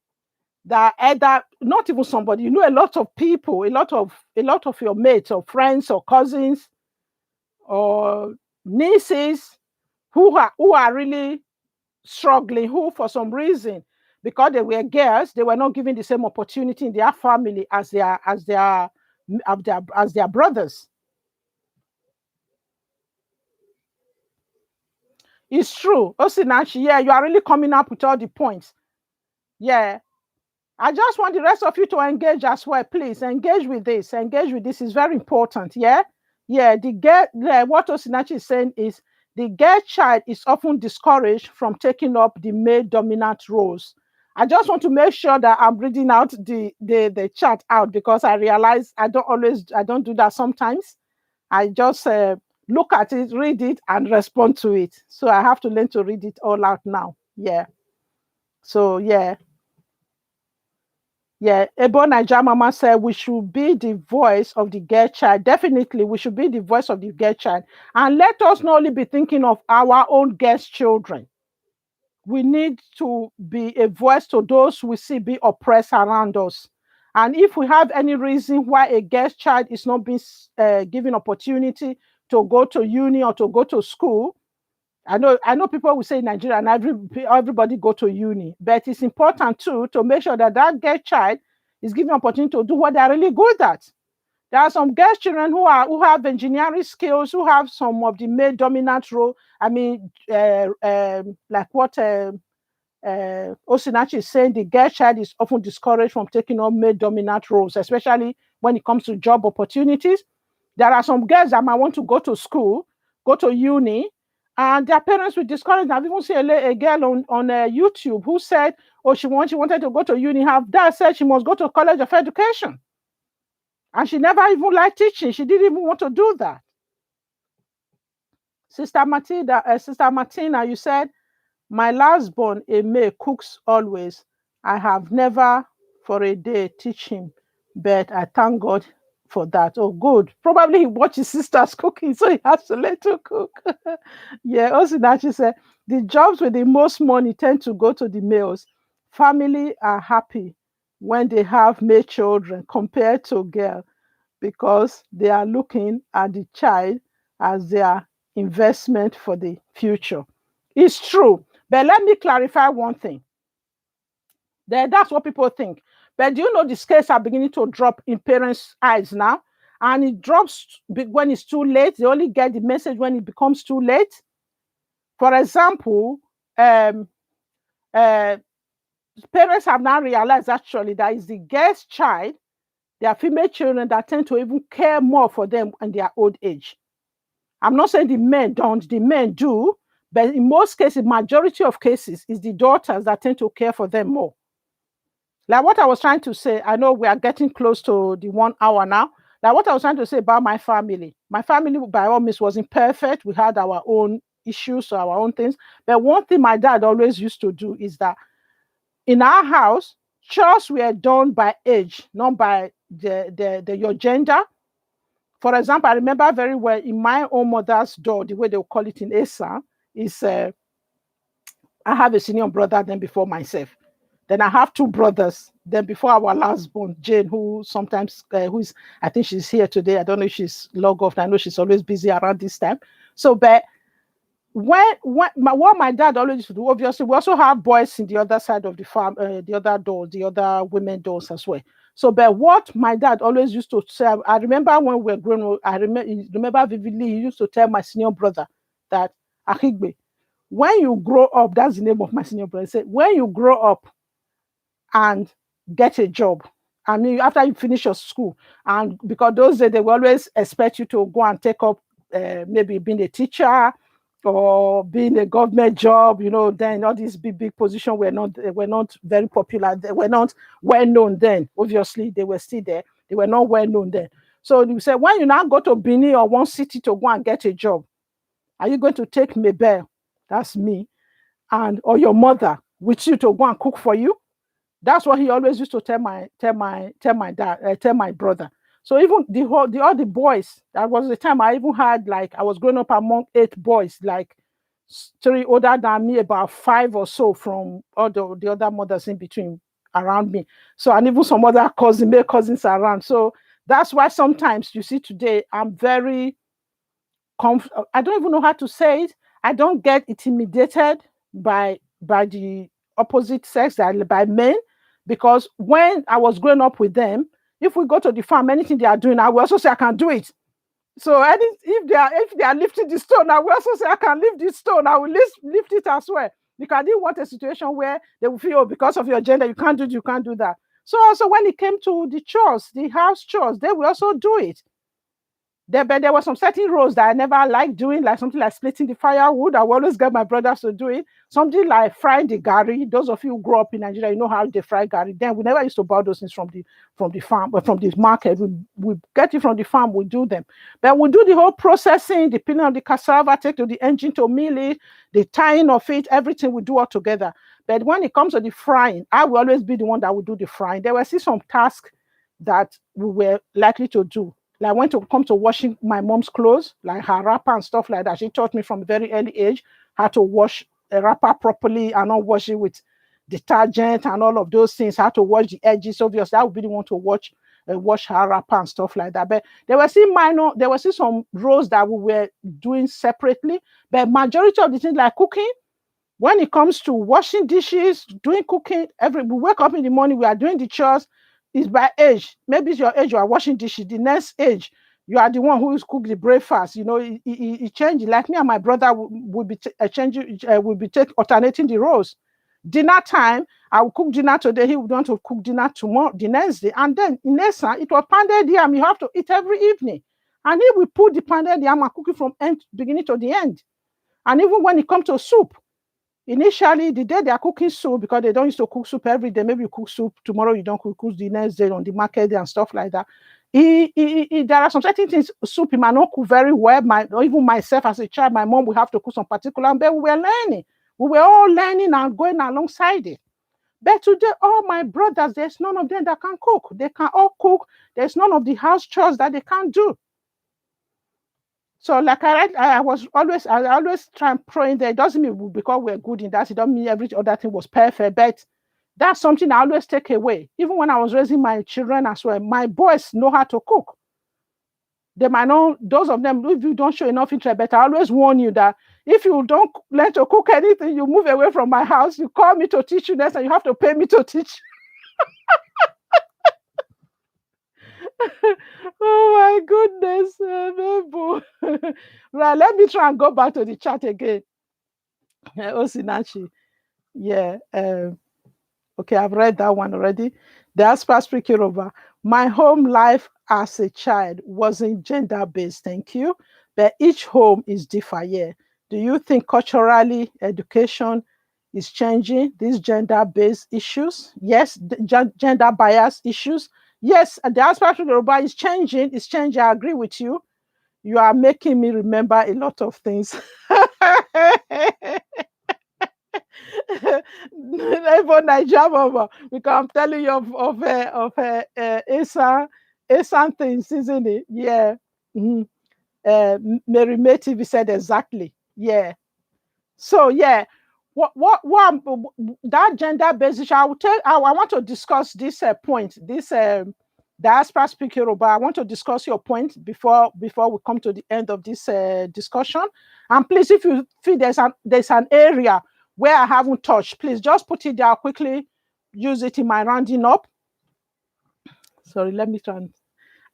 that either, not even somebody, you know, a lot of people, a lot of your mates or friends or cousins or nieces who are really struggling, who for some reason, because they were girls, they were not given the same opportunity in their family as their brothers. It's true. Osinachi, yeah, you are really coming up with all the points. Yeah. I just want the rest of you to engage as well. Please engage with this. Engage with this. Is very important. Yeah. Yeah. What Osinachi is saying is the girl child is often discouraged from taking up the male dominant roles. I just want to make sure that I'm reading out the chat out, because I realize I don't do that sometimes. I just look at it, read it, and respond to it. So I have to learn to read it all out now. Yeah. So yeah. Yeah, Ebo NAIJA Mama said we should be the voice of the girl child. Definitely, we should be the voice of the girl child. And let us not only be thinking of our own girls' children. We need to be a voice to those we see be oppressed around us. And if we have any reason why a girl child is not being given opportunity to go to uni or to go to school, I know people will say in Nigeria and everybody go to uni, but it's important too to make sure that girl child is given opportunity to do what they're really good at. There are some girl children who have engineering skills, who have some of the male dominant role. I mean, like what Osinachi is saying, the girl child is often discouraged from taking on male dominant roles, especially when it comes to job opportunities. There are some girls that might want to go to school, go to uni, and their parents will discourage them. I've even seen a girl on YouTube who said, oh, she wanted to go to uni. Her dad said she must go to College of Education. And she never even liked teaching. She didn't even want to do that. Sister Martina, you said, my last born, Eme, cooks always. I have never for a day teach him, but I thank God for that. Oh, good. Probably he watches sisters cooking, so he has to learn to cook. Yeah, Osinachi said, the jobs with the most money tend to go to the males. Family are happy when they have male children compared to girl because they are looking at the child as their investment for the future. It's true. But let me clarify one thing. That's what people think. But do you know the scales are beginning to drop in parents' eyes now? And it drops when it's too late. They only get the message when it becomes too late. For example, parents have now realized actually that it's the girl's child, their female children, that tend to even care more for them in their old age. I'm not saying the men don't, the men do, but in most cases, majority of cases, it's the daughters that tend to care for them more. Like what I was trying to say, I know we are getting close to the 1 hour now. Like what I was trying to say about my family by all means wasn't perfect. We had our own issues, our own things. But one thing my dad always used to do is that in our house, chores were done by age, not by your gender. For example, I remember very well in my own mother's door, the way they would call it in Esa, is I have a senior brother then before myself. Then I have two brothers. Then before our last born, Jane, who sometimes, I think she's here today. I don't know if she's logged off. I know she's always busy around this time. So, but what my dad always used to do, obviously, we also have boys in the other side of the farm, the other doors, the other women doors as well. So, but what my dad always used to say, I remember when we were growing up, I remember vividly, he used to tell my senior brother that, Ahigbe, when you grow up, that's the name of my senior brother, he said, when you grow up and get a job, I mean, after you finish your school, and because those days they will always expect you to go and take up maybe being a teacher or being a government job, then all these big positions were not very popular. They were not well known then. Obviously, they were still there. They were not well known then. So you say, when you now go to Benin or one city to go and get a job, are you going to take Mabel, that's me, or your mother with you to go and cook for you? That's what he always used to tell my dad, tell my brother. So even all the boys, that was the time I even had, like, I was growing up among 8 boys, like 3 older than me, about 5 or so from all the other mothers in between around me. So, and even some other male cousins around. So that's why sometimes you see today, I'm very I don't even know how to say it. I don't get intimidated by the opposite sex, by men, because when I was growing up with them, if we go to the farm, anything they are doing, I will also say I can do it. So if they are lifting the stone, I will also say I can lift this stone. I will lift it as well. Because I didn't want a situation where they will feel, oh, because of your gender, you can't do it, you can't do that. So also when it came to the chores, the house chores, they will also do it. But there were some certain roles that I never liked doing, like something like splitting the firewood. I will always get my brothers to do it. Something like frying the gari. Those of you who grew up in Nigeria, you know how they fry gari. Then we never used to buy those things from the farm, but from the market. We get it from the farm, we do them. But we do the whole processing, the peeling of the cassava, take to the engine to mill it, the tying of it, everything we do all together. But when it comes to the frying, I will always be the one that will do the frying. There were still some tasks that we were likely to do. Like when to come to washing my mom's clothes, like her wrapper and stuff like that. She taught me from a very early age how to wash a wrapper properly and not wash it with detergent and all of those things, how to wash the edges. Obviously, I would be the one to wash her wrapper and stuff like that. But there were still some roles that we were doing separately. But majority of the things like cooking, when it comes to washing dishes, doing cooking, we wake up in the morning, we are doing the chores. It's by age. Maybe it's your age, you are washing dishes. The next age, you are the one who is cook the breakfast. It changes. Like me and my brother will be alternating the roles. Dinner time, I will cook dinner today. He would want to cook dinner tomorrow, the next day. And then in Nessa, it was pounded yam. You have to eat every evening. And he will put the pounded yam and cook it from beginning to the end. And even when it comes to soup, initially, the day they are cooking soup, because they don't used to cook soup every day, maybe you cook soup, tomorrow you don't cook the next day on the market and stuff like that. There are some certain things, soup, he might not cook very well. Or even myself as a child, my mom will have to cook some particular, but we were learning. We were all learning and going alongside it. But today, all my brothers, there's none of them that can cook. They can all cook. There's none of the house chores that they can't do. So, like I always try and pray in there. It doesn't mean because we're good in that, it doesn't mean every other thing was perfect. But that's something I always take away. Even when I was raising my children as well, my boys know how to cook. They might know, those of them, if you don't show enough interest, but I always warn you that if you don't learn to cook anything, you move away from my house, you call me to teach you next, and you have to pay me to teach. Oh my goodness, Mabel. Right, let me try and go back to the chat again. Osinachi. Yeah. Okay, I've read that one already. The Aspa speaking over. My home life as a child wasn't gender-based, thank you. But each home is different, yeah. Do you think culturally education is changing these gender-based issues? Yes, gender bias issues. Yes, the aspect of Yoruba is changing. It's changing. I agree with you. You are making me remember a lot of things. NAIJA, because I'm telling you of Asan things, isn't it? Yeah. Mary May TV said exactly. Yeah. So yeah, what that gender-based issue, I want to discuss this point, this diaspora speaking Yoruba. I want to discuss your point before we come to the end of this discussion. And please, if you feel there's an area where I haven't touched, please just put it there quickly. Use it in my rounding up. Sorry, let me try and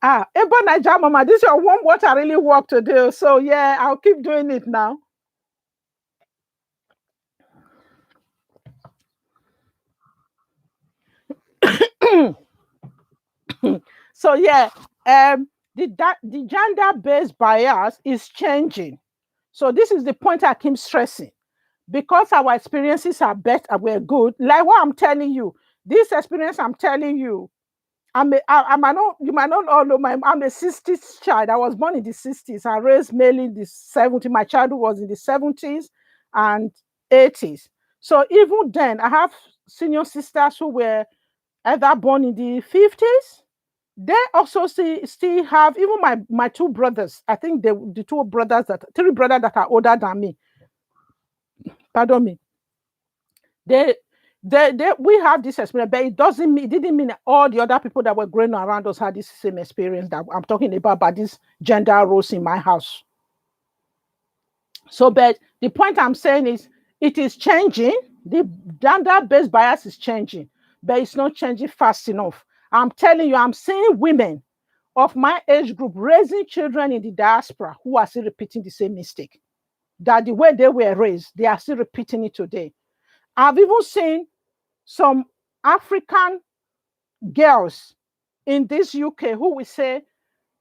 Ebo NAIJA Mama, this is your warm water really work to do. So yeah, I'll keep doing it now. So yeah, the gender-based bias is changing. So this is the point I keep stressing. Because our experiences are better, we're good. Like what I'm telling you, this experience I'm telling you, you might not all know, I'm a 60s child. I was born in the 60s. I raised mainly in the 70s. My childhood was in the 70s and 80s. So even then, I have senior sisters who were either born in the 50s. They also still have, even my two brothers, I think the three brothers that are older than me. Pardon me. We have this experience, but it didn't mean all the other people that were growing around us had this same experience that I'm talking about this gender roles in my house. So, but the point I'm saying is it is changing. The gender-based bias is changing, but it's not changing fast enough. I'm telling you, I'm seeing women of my age group raising children in the diaspora who are still repeating the same mistake. That the way they were raised, they are still repeating it today. I've even seen some African girls in this UK who will say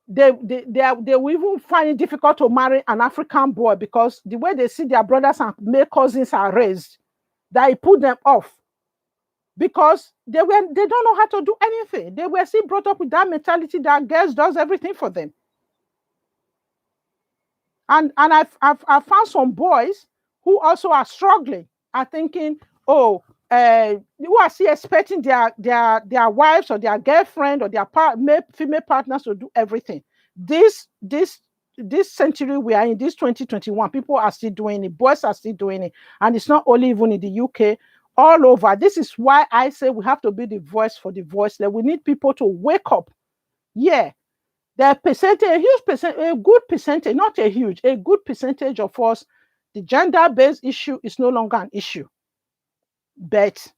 they will even find it difficult to marry an African boy because the way they see their brothers and male cousins are raised, that it put them off. Because they don't know how to do anything. They were still brought up with that mentality that girls does everything for them. And I've found some boys who also are struggling, are thinking, who are still expecting their wives or their girlfriend or their female partners to do everything. This century we are in, this 2021, people are still doing it, boys are still doing it, and it's not only even in the UK, all over. This is why I say we have to be the voice for the voiceless. We need people to wake up. Yeah. The percentage, a good percentage, not a huge, a good percentage of us, the gender-based issue is no longer an issue. But,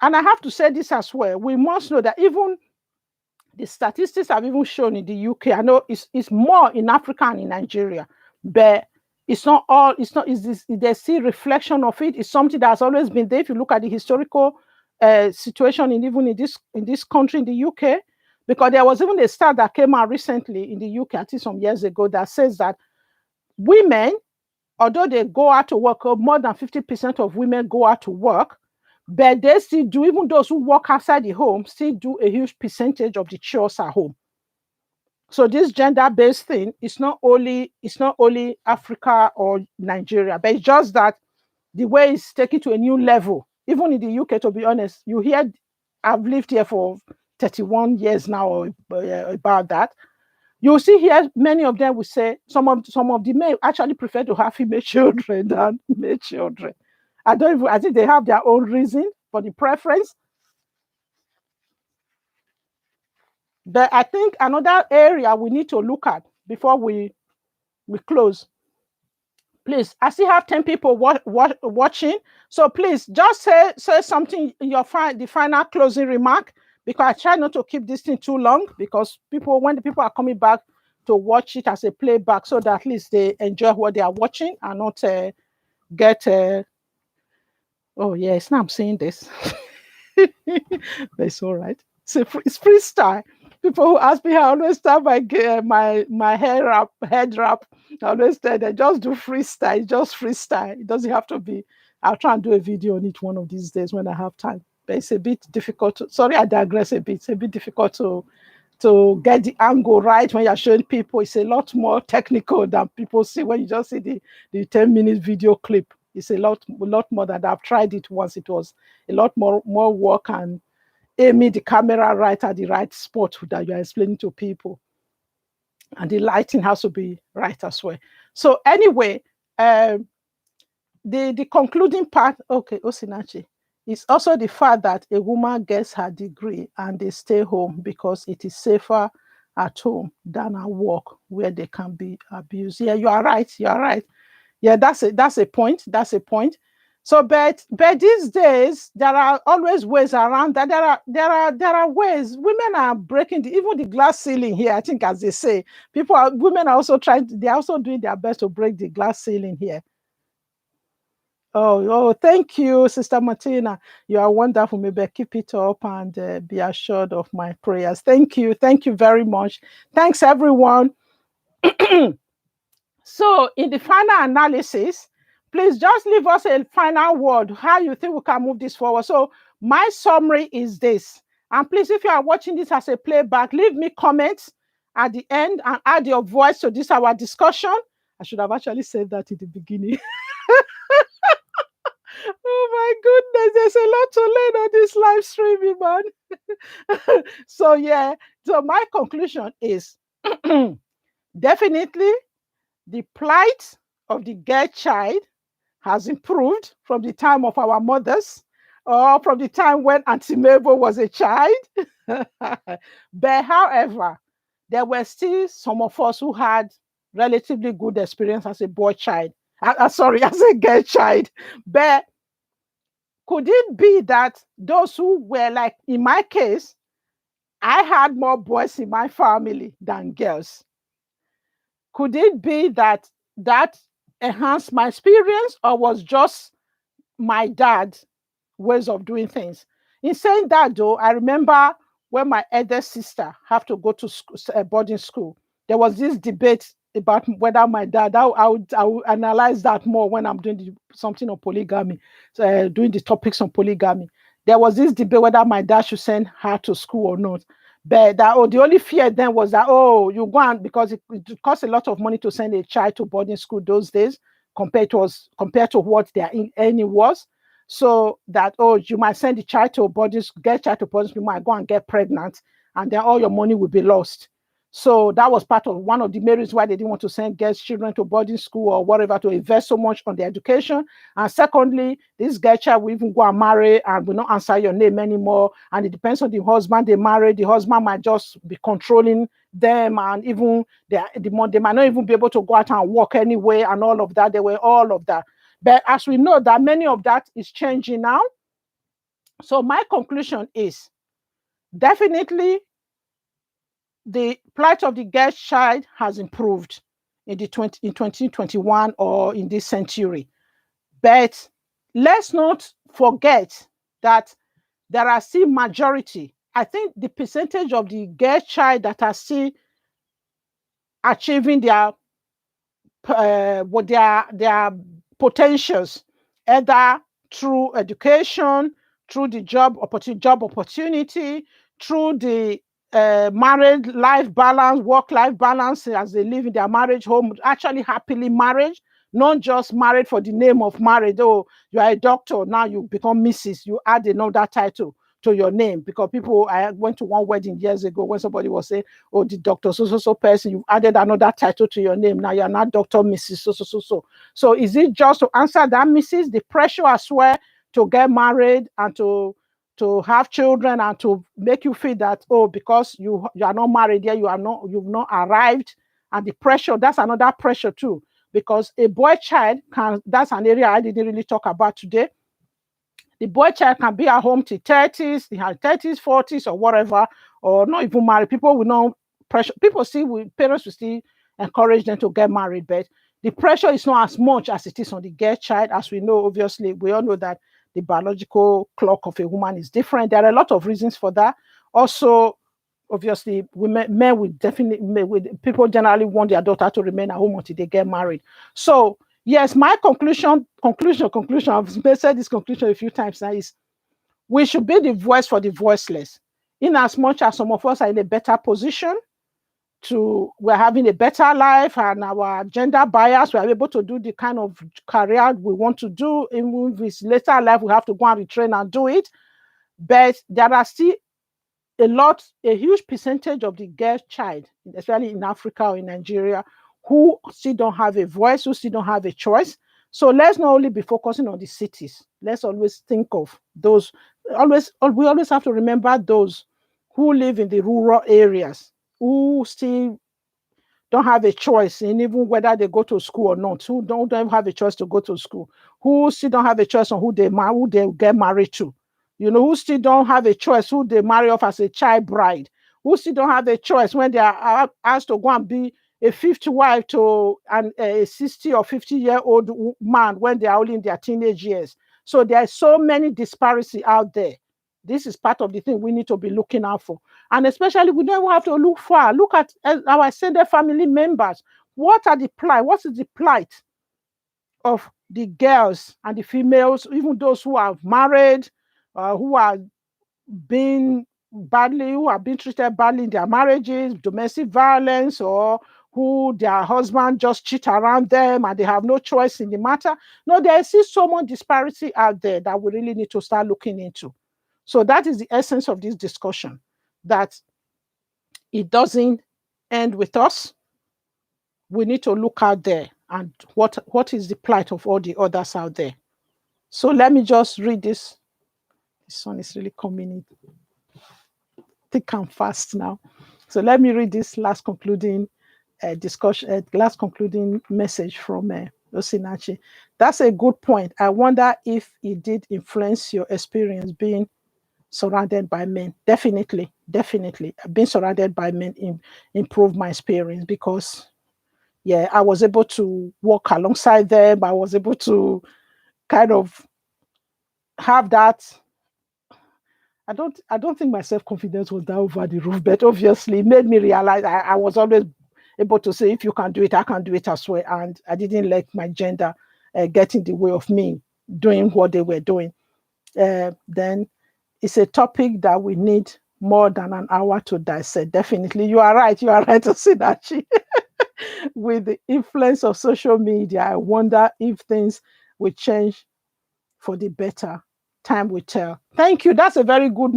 and I have to say this as well, we must know that even the statistics have even shown in the UK, I know it's more in Africa and in Nigeria, but it's not all, there's still reflection of it. It's something that has always been there. If you look at the historical situation even in this country, in the UK, Because there was even a stat that came out recently in the UK, I think some years ago, that says that women, although they go out to work, more than 50% of women go out to work, but they still do, even those who work outside the home, still do a huge percentage of the chores at home. So this gender-based thing is not only Africa or Nigeria, but it's just that the way it's taken to a new level. Even in the UK, to be honest, you hear, I've lived here for 31 years now, about that. You see here, many of them will say, some of the men actually prefer to have female children than male children. I think they have their own reason for the preference. But I think another area we need to look at before we close. Please, I still have 10 people watching. So please just say something, the final closing remark, because I try not to keep this thing too long, because when the people are coming back to watch it as a playback, so that at least they enjoy what they are watching and not get oh yes, now I'm saying this. It's all right. It's freestyle. People who ask me, I always start my head wrap. I always tell them, just do freestyle. It's just freestyle. It doesn't have to be. I'll try and do a video on it one of these days when I have time. But it's a bit difficult. Sorry, I digress a bit. It's a bit difficult to get the angle right when you're showing people. It's a lot more technical than people see when you just see the 10-minute video clip. It's a lot more than that. I've tried it once. It was a lot more work and aiming the camera right at the right spot that you're explaining to people. And the lighting has to be right as well. So anyway, the concluding part, okay, Osinachi, is also the fact that a woman gets her degree and they stay home because it is safer at home than at work where they can be abused. Yeah, you are right. Yeah, that's a point. So, but these days there are always ways around that. There are ways. Women are breaking even the glass ceiling here. I think, as they say, women are also they're also doing their best to break the glass ceiling here. Oh, thank you, Sister Martina. You are wonderful. Maybe keep it up and be assured of my prayers. Thank you very much. Thanks, everyone. So in the final analysis, please just leave us a final word, how you think we can move this forward. So my summary is this. And please, if you are watching this as a playback, leave me comments at the end and add your voice to this, our discussion. I should have actually said that in the beginning. Oh my goodness, there's a lot to learn on this live streaming, man. So yeah, so my conclusion is definitely the plight of the girl child has improved from the time of our mothers or from the time when Auntie Mabel was a child. But however, there were still some of us who had relatively good experience as a boy child. As a girl child. But could it be that those who were, like in my case, I had more boys in my family than girls? Could it be that enhanced my experience, or was just my dad's ways of doing things? In saying that, though, I remember when my elder sister had to go to boarding school, there was this debate about whether my dad, I would analyze that more when I'm doing something on polygamy, doing the topics on polygamy. There was this debate whether my dad should send her to school or not. But the only fear then was that, you go on, because it costs a lot of money to send a child to boarding school those days compared to what their earning was. So that, you might send the child to boarding school, get child to boarding school, you might go and get pregnant, and then all your money will be lost. So that was part of one of the reasons why they didn't want to send girls' children to boarding school or whatever, to invest so much on their education. And secondly, this girl child will even go and marry and will not answer your name anymore. And it depends on the husband they marry. The husband might just be controlling them, and even they might not even be able to go out and work anyway, and all of that. They were all of that. But as we know that many of that is changing now. So my conclusion is definitely the plight of the girl child has improved in 2021 or in this century. But let's not forget that there are still majority I think the percentage of the girl child that are still achieving what their potentials, either through education, through the job opportunity, through the married life balance, work life balance as they live in their marriage home, actually happily married, not just married for the name of marriage. Oh, you are a doctor, now you become Mrs. You add another title to your name, because I went to one wedding years ago when somebody was saying, oh, the doctor so person, you added another title to your name. Now you're not Dr. Mrs. So. So is it just to answer that, Mrs., the pressure as well to get married and to have children and to make you feel that, oh, because you are not married yet, you've not arrived, and the pressure, that's another pressure too, because a boy child that's an area I didn't really talk about today. The boy child can be at home till 30s, he has 30s, 40s, or whatever, or not even married. People will not pressure. Parents will still encourage them to get married, but the pressure is not as much as it is on the girl child. As we know, obviously, we all know that the biological clock of a woman is different. There are a lot of reasons for that. Also, obviously, men will definitely, people generally want their daughter to remain at home until they get married. So, yes, my conclusion, I've said this conclusion a few times now, is we should be the voice for the voiceless. In as much as some of us are in a better position, we're having a better life, and our gender bias, we're able to do the kind of career we want to do. Even if it's later life, we have to go and retrain and do it. But there are still a huge percentage of the girl child, especially in Africa or in Nigeria, who still don't have a voice, who still don't have a choice. So let's not only be focusing on the cities. Let's always think of those. We always have to remember those who live in the rural areas, who still don't have a choice in even whether they go to school or not, who don't have a choice to go to school, who still don't have a choice on who they get married to, who still don't have a choice who they marry off as a child bride, who still don't have a choice when they are asked to go and be a fifth wife to a 60 or 50-year-old man when they are only in their teenage years. So there are so many disparities out there. This is part of the thing we need to be looking out for. And especially, we don't have to look far. Look at our extended family members. What is the plight of the girls and the females, even those who are married, who are being treated badly in their marriages, domestic violence, or who their husband just cheat around them and they have no choice in the matter. No, there is still so much disparity out there that we really need to start looking into. So that is the essence of this discussion, that it doesn't end with us. We need to look out there and what is the plight of all the others out there. So let me just read this. This one is really coming in thick and fast now. So let me read this last concluding last concluding message from Osinachi. That's a good point. I wonder if it did influence your experience being surrounded by men. Definitely. Being surrounded by men improved my experience, because I was able to walk alongside them. I was able to kind of have that. I don't think my self-confidence was that over the roof, but obviously it made me realize I was always able to say, if you can do it, I can do it as well. And I didn't let my gender get in the way of me doing what they were doing. Then it's a topic that we need more than an hour to dissect. Definitely. You are right, Osinachi. With the influence of social media, I wonder if things will change for the better. Time will tell. Thank you. That's a very good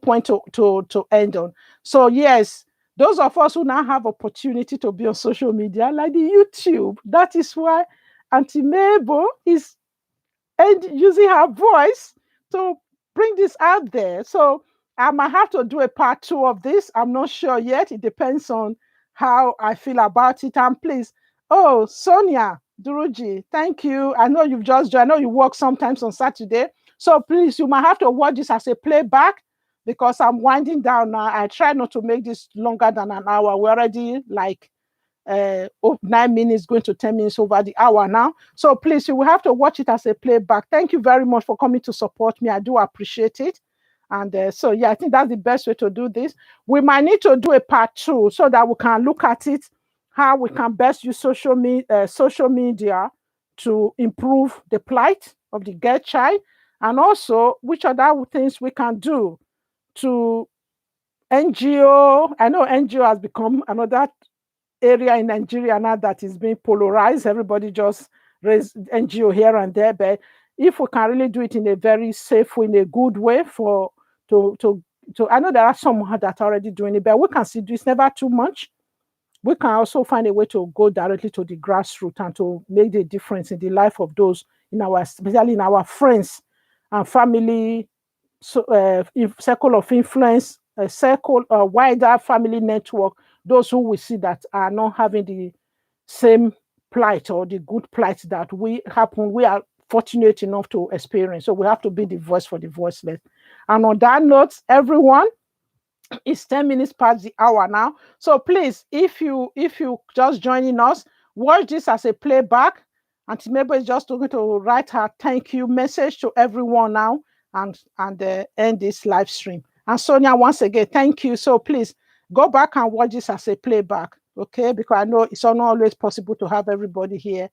point to end on. So yes, those of us who now have opportunity to be on social media, like the YouTube, that is why Auntie Mabel is using her voice to bring this out there. So I might have to do a part 2 of this. I'm not sure yet. It depends on how I feel about it. And please, Sonia Duruji, thank you. I know you've just joined. I know you work sometimes on Saturday. So please, you might have to watch this as a playback, because I'm winding down now. I try not to make this longer than an hour. We're already like 9 minutes, going to 10 minutes over the hour now. So please, you will have to watch it as a playback. Thank you very much for coming to support me. I do appreciate it. And so, yeah, I think that's the best way to do this. We might need to do a part 2 so that we can look at it, how we can best use social media to improve the plight of the girl child, and also which other things we can do to NGO. I know NGO has become another area in Nigeria now that is being polarized. Everybody just raise NGO here and there, but if we can really do it in a very safe way, in a good way, for to I know there are some that are already doing it, but we can see it's never too much. We can also find a way to go directly to the grassroots and to make the difference in the life of those in our, especially in our friends and family, so circle of influence, a circle, a wider family network, those who we see that are not having the same plight or the good plight that we are fortunate enough to experience. So we have to be the voice for the voiceless. And on that note, everyone, it's 10 minutes past the hour now. So please, if you just joining us, watch this as a playback. Auntie Mabel is just going to write her thank you message to everyone now, and end this live stream. And Sonia, once again, thank you. So please go back and watch this as a playback, okay? Because I know it's not always possible to have everybody here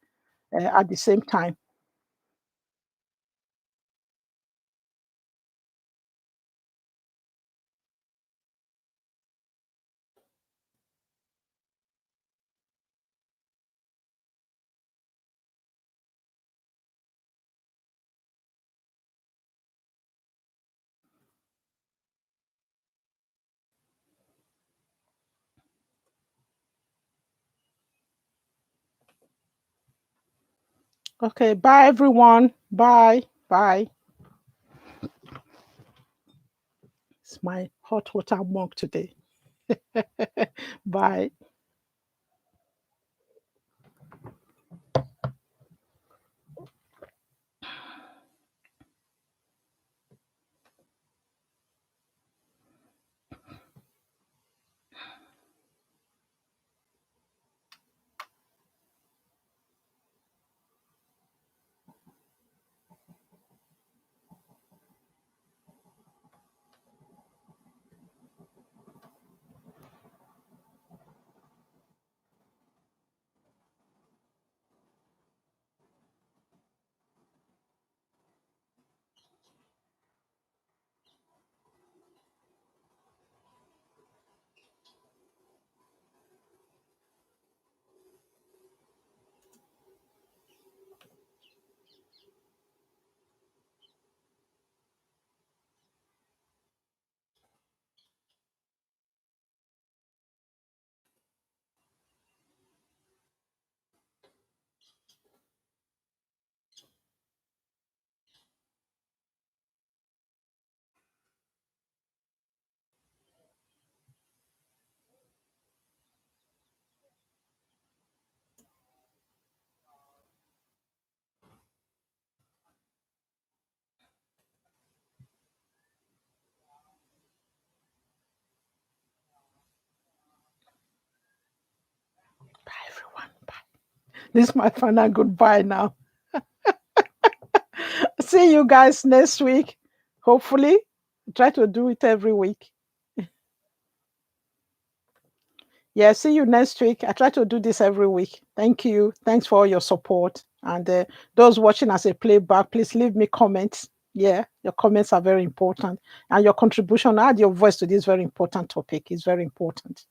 at the same time. Okay, bye everyone. Bye. Bye. It's my hot water mug today. Bye. Bye, everyone. Bye. This is my final goodbye now. See you guys next week. Hopefully, try to do it every week. Yeah, see you next week. I try to do this every week. Thank you. Thanks for all your support. And those watching as a playback, please leave me comments. Yeah, your comments are very important. And your contribution, add your voice to this very important topic is very important.